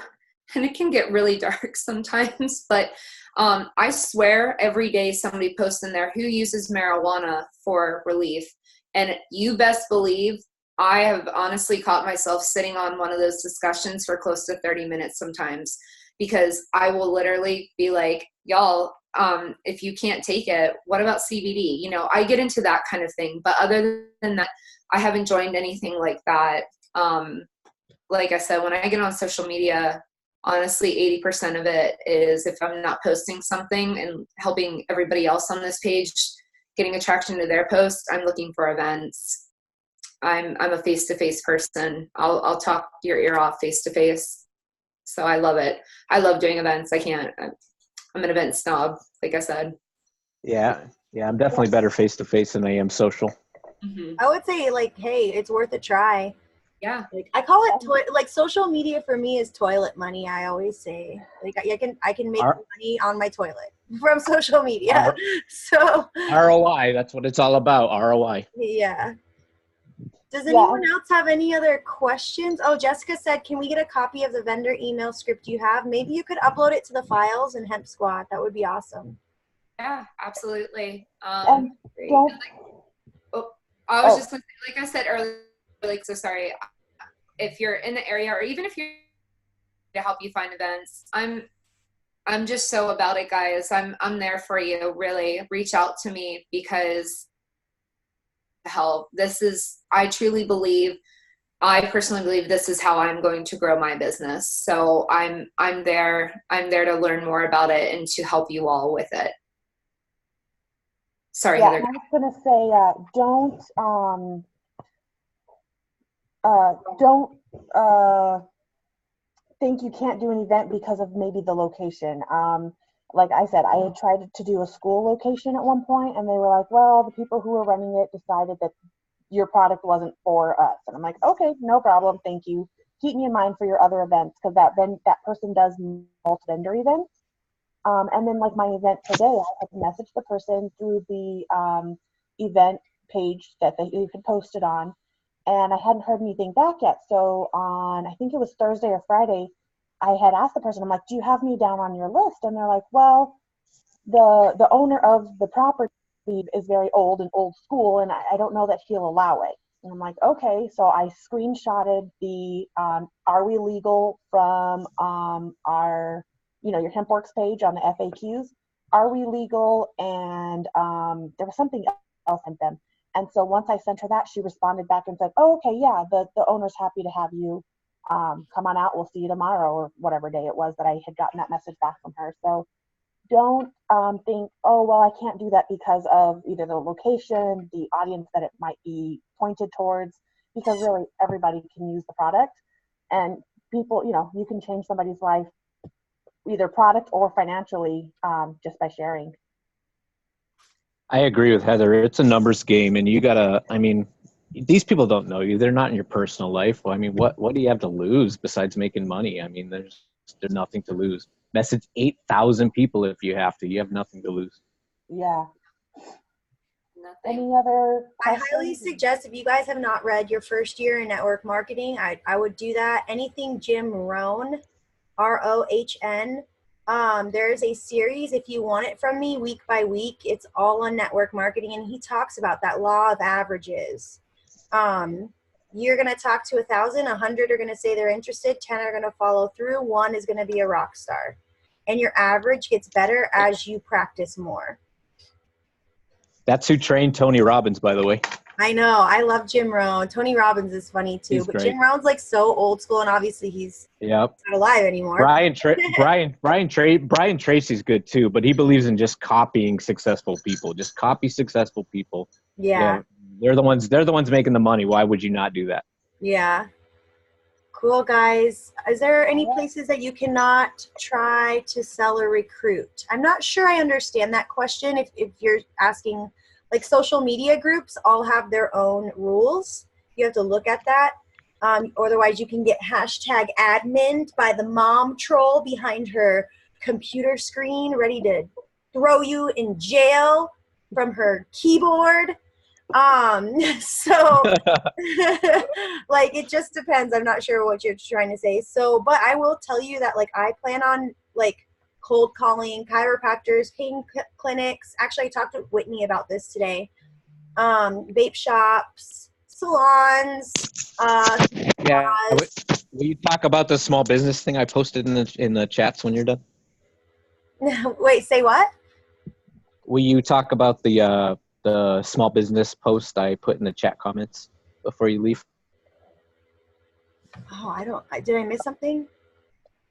and it can get really dark sometimes. But I swear every day somebody posts in there who uses marijuana for relief. And you best believe I have honestly caught myself sitting on one of those discussions for close to 30 minutes sometimes, because I will literally be like, y'all, if you can't take it, what about CBD? I get into that kind of thing. But other than that, I haven't joined anything like that. Like I said, when I get on social media, honestly, 80% of it is if I'm not posting something and helping everybody else on this page getting attraction to their post, I'm looking for events. I'm a face-to-face person. I'll talk your ear off face-to-face. So I love it. I love doing events. I'm an event snob, like I said. Yeah, I'm definitely better face-to-face than I am social. Mm-hmm. I would say, like, hey, it's worth a try. Yeah. Like, I call it like social media for me is toilet money. I always say, like, I can make money on my toilet from social media. So ROI, that's what it's all about. ROI. Yeah. Does anyone else have any other questions? Oh, Jessica said, can we get a copy of the vendor email script you have? Maybe you could upload it to the files in Hemp Squad. That would be awesome. Yeah, absolutely. I was just going to say, like I said earlier, so sorry, if you're in the area, or even if you're to help you find events, I'm just so about it, guys. I'm there for you. Really reach out to me, because help. I personally believe this is how I'm going to grow my business. So I'm there to learn more about it and to help you all with it. Sorry, Heather. I was going to say, don't think you can't do an event because of maybe the location. Like I said, I had tried to do a school location at one point, and they were like, well, the people who were running it decided that your product wasn't for us. And I'm like, okay, no problem, thank you. Keep me in mind for your other events, because that person does multi-vendor events. And then like my event today, I had messaged the person through the event page that you could post it on, and I hadn't heard anything back yet. So on, I think it was Thursday or Friday, I had asked the person, I'm like, do you have me down on your list? And they're like, well, the owner of the property is very old and old school, and I don't know that he'll allow it. And I'm like, okay. So I screenshotted the are we legal from our, your HempWorks page on the FAQs. Are we legal? And there was something else sent them. And so once I sent her that, she responded back and said, oh, okay, yeah, the owner's happy to have you come on out. We'll see you tomorrow, or whatever day it was that I had gotten that message back from her. So don't think, oh, well, I can't do that because of either the location, the audience that it might be pointed towards, because really everybody can use the product. And people, you can change somebody's life, either product or financially, just by sharing. I agree with Heather. It's a numbers game, and these people don't know you. They're not in your personal life. Well, what do you have to lose besides making money? There's nothing to lose. Message 8,000 people if you have to. You have nothing to lose. Yeah. Nothing. Any other questions? I highly suggest, if you guys have not read your first year in network marketing, I would do that. Anything Jim Rohn, Rohn. There's a series, if you want it from me, week by week. It's all on network marketing, and he talks about that law of averages. You're going to talk to 1,000, 100 are going to say they're interested, 10 are going to follow through, 1 is going to be a rock star. And your average gets better as you practice more. That's who trained Tony Robbins, by the way. I know. I love Jim Rohn. Tony Robbins is funny too. He's but great. Jim Rohn's like so old school, and obviously he's not alive anymore. Brian Tracy's good too, but he believes in just copying successful people. Just copy successful people. Yeah. They're the ones making the money. Why would you not do that? Yeah. Cool, guys. Is there any places that you cannot try to sell or recruit? I'm not sure I understand that question. If you're asking, like, social media groups all have their own rules. You have to look at that. Otherwise, you can get #admin by the mom troll behind her computer screen, ready to throw you in jail from her keyboard. So like, it just depends. I'm not sure what you're trying to say. So, but I will tell you that, like, I plan on, like, cold calling chiropractors, pain clinics. Actually, I talked to Whitney about this today. Vape shops, salons. Will you talk about the small business thing I posted in the chats when you're done? Wait, say what? Will you talk about the small business post I put in the chat comments before you leave? Oh, did I miss something?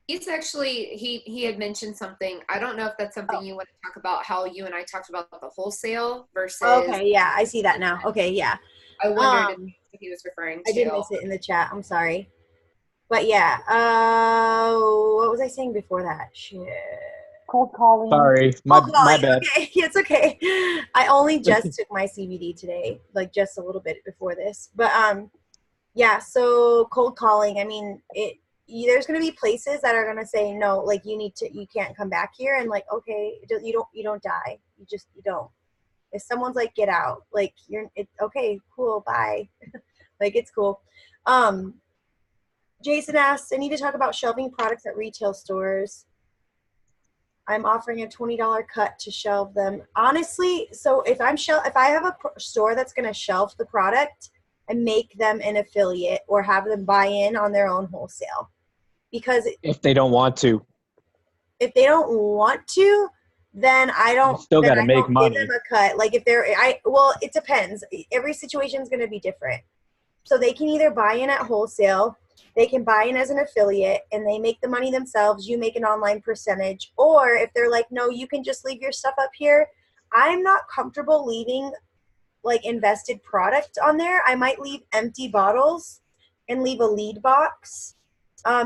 He's actually, he had mentioned something. I don't know if that's something you want to talk about, how you and I talked about the wholesale versus. Okay, yeah, I see that now. Okay, yeah. I wondered if he was referring to. I did miss it in the chat. I'm sorry. But yeah, what was I saying before that? Shit. Cold calling. Sorry, my bad. Okay, it's okay. I only just took my CBD today, like just a little bit before this. But yeah, so cold calling. I mean, there's going to be places that are going to say no, like, you can't come back here, and like, okay, you don't die. You don't. If someone's like, get out, like, okay, cool, bye. Like, it's cool. Jason asks, I need to talk about shelving products at retail stores. I'm offering a $20 cut to shelve them. Honestly, so if I have a store that's going to shelf the product, and make them an affiliate or have them buy in on their own wholesale. Because if they don't want to, then I don't. You still got to make money. Give them a cut. Like, if it depends. Every situation is going to be different. So they can either buy in at wholesale, they can buy in as an affiliate, and they make the money themselves. You make an online percentage. Or if they're like, no, you can just leave your stuff up here. I'm not comfortable leaving, like, invested product on there. I might leave empty bottles and leave a lead box,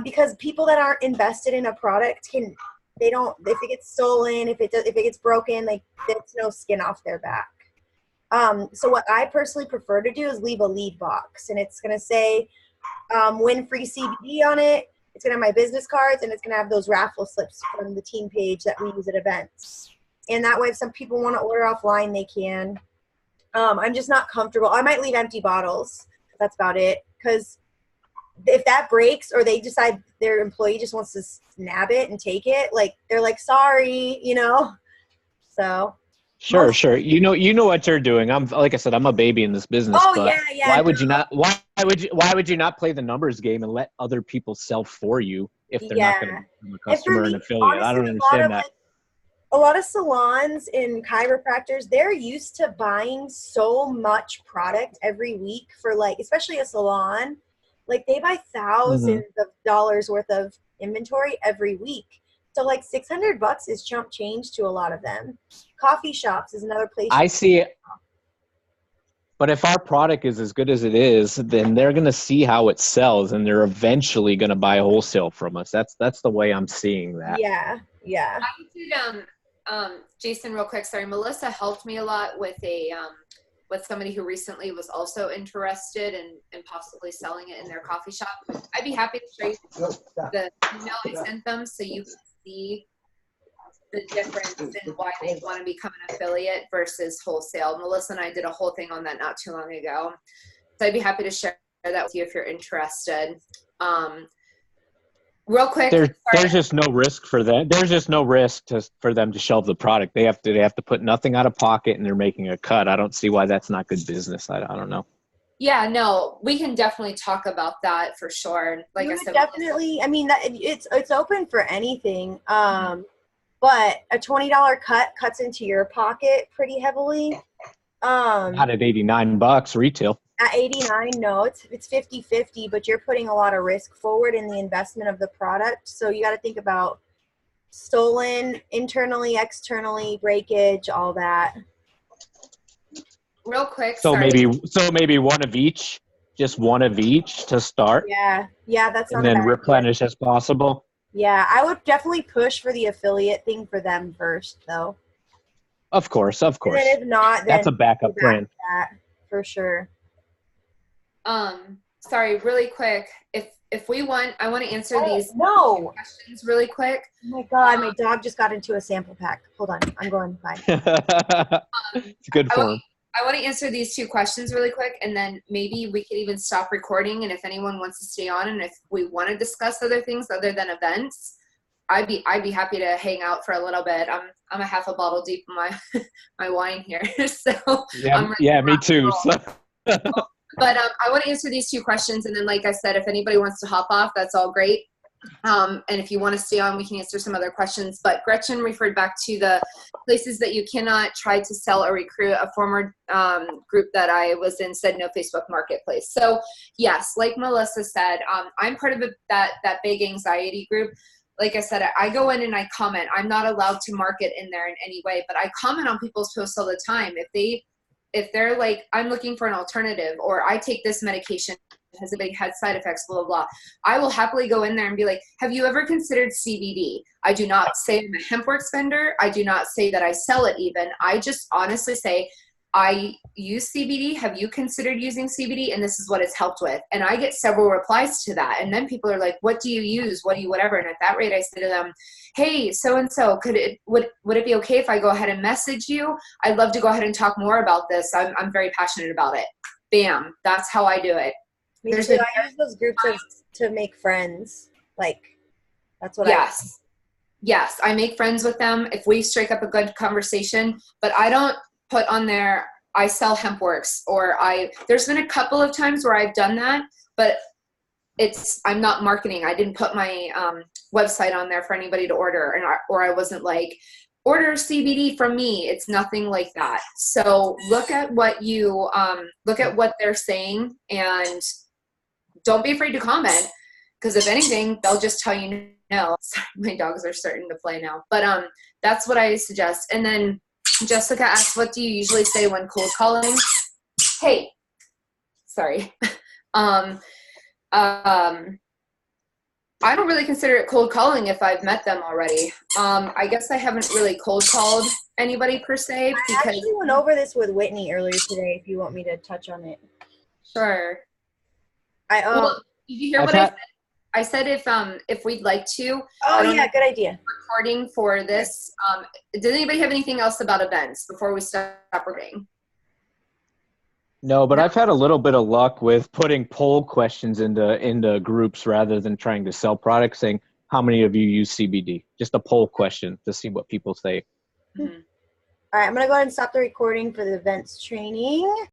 because people that aren't invested in a product if it gets stolen, if it gets broken, like there's no skin off their back. So what I personally prefer to do is leave a lead box, and it's going to say win free CBD on it. It's going to have my business cards, and it's going to have those raffle slips from the team page that we use at events. And that way, if some people want to order offline, they can. I'm just not comfortable. I might leave empty bottles. That's about it. Because if that breaks, or they decide their employee just wants to nab it and take it, like they're like, sorry, So. Sure. You know what you're doing. Like I said, I'm a baby in this business. Oh, but yeah. Why would you not? Why would you not play the numbers game and let other people sell for you if they're not going to become a customer and affiliate? Honestly, I don't understand that. A lot of salons and chiropractors, they're used to buying so much product every week for, like, especially a salon. Like, they buy thousands of dollars worth of inventory every week. So like $600 is chump change to a lot of them. Coffee shops is another place. I see it. But if our product is as good as it is, then they're going to see how it sells, and they're eventually going to buy wholesale from us. That's the way I'm seeing that. Yeah. I did, Jason, real quick. Sorry, Melissa helped me a lot with with somebody who recently was also interested in possibly selling it in their coffee shop. I'd be happy to show you the email I sent them so you can see the difference in why they want to become an affiliate versus wholesale. Melissa and I did a whole thing on that not too long ago. So I'd be happy to share that with you if you're interested. Real quick. There's just no risk for them. There's just no risk for them to shelve the product. They have to put nothing out of pocket, and they're making a cut. I don't see why that's not good business. I don't know. Yeah, no, we can definitely talk about that for sure. Like I said, definitely. I mean, it's open for anything. But a $20 cut cuts into your pocket pretty heavily. Not at $89 retail. At 89, no, it's 50-50, but you're putting a lot of risk forward in the investment of the product. So you got to think about stolen, internally, externally, breakage, all that. Real quick. So maybe one of each, just one of each to start. Yeah, that's not and then replenish as possible. Yeah, I would definitely push for the affiliate thing for them first, though. Of course. And then if not, then that's a backup plan. For sure. Sorry, really quick. If we want, I want to answer these questions really quick. Oh my God, my dog just got into a sample pack. Hold on, I'm going. Bye. It's good form. I want to answer these two questions really quick, and then maybe we could even stop recording. And if anyone wants to stay on, and if we want to discuss other things other than events, I'd be happy to hang out for a little bit. I'm a half a bottle deep in my my wine here, so me too. But I want to answer these two questions, and then, like I said, if anybody wants to hop off, that's all great. And if you want to stay on, we can answer some other questions. But Gretchen referred back to the places that you cannot try to sell or recruit. A former group that I was in said no Facebook Marketplace. So yes, like Melissa said, I'm part of that big anxiety group. Like I said, I go in and I comment. I'm not allowed to market in there in any way, but I comment on people's posts all the time. If they're like, I'm looking for an alternative, or I take this medication, it has a big head side effects, blah, blah, blah, I will happily go in there and be like, have you ever considered CBD? I do not say I'm a HempWorks vendor. I do not say that I sell it even. I just honestly say, I use CBD. Have you considered using CBD? And this is what it's helped with. And I get several replies to that. And then people are like, what do you use? What do you, whatever. And at that rate, I say to them, hey, so-and-so, would it be okay if I go ahead and message you? I'd love to go ahead and talk more about this. I'm very passionate about it. Bam. That's how I do it. I use those groups to make friends. Like, that's what Yes, I make friends with them if we strike up a good conversation, but I don't put on there, I sell HempWorks, or there's been a couple of times where I've done that, but I'm not marketing. I didn't put my website on there for anybody to order, or I wasn't like, order CBD from me. It's nothing like that. So look at what they're saying, and don't be afraid to comment, because if anything, they'll just tell you no. Sorry, my dogs are starting to play now, but that's what I suggest. And then Jessica asked, what do you usually say when cold calling? Hey, sorry. I don't really consider it cold calling if I've met them already. I guess I haven't really cold called anybody per se I because actually went over this with Whitney earlier today, if you want me to touch on it. sure. I Well, did you hear I've what I had, said? I said if we'd like to. Oh I don't yeah, know good idea. recording for this. Does anybody have anything else about events before we stop recording? no, but No? I've had a little bit of luck with putting poll questions into groups rather than trying to sell products, saying how many of you use CBD? Just a poll question to see what people say. Mhm. All right, I'm gonna go ahead and stop the recording for the events training.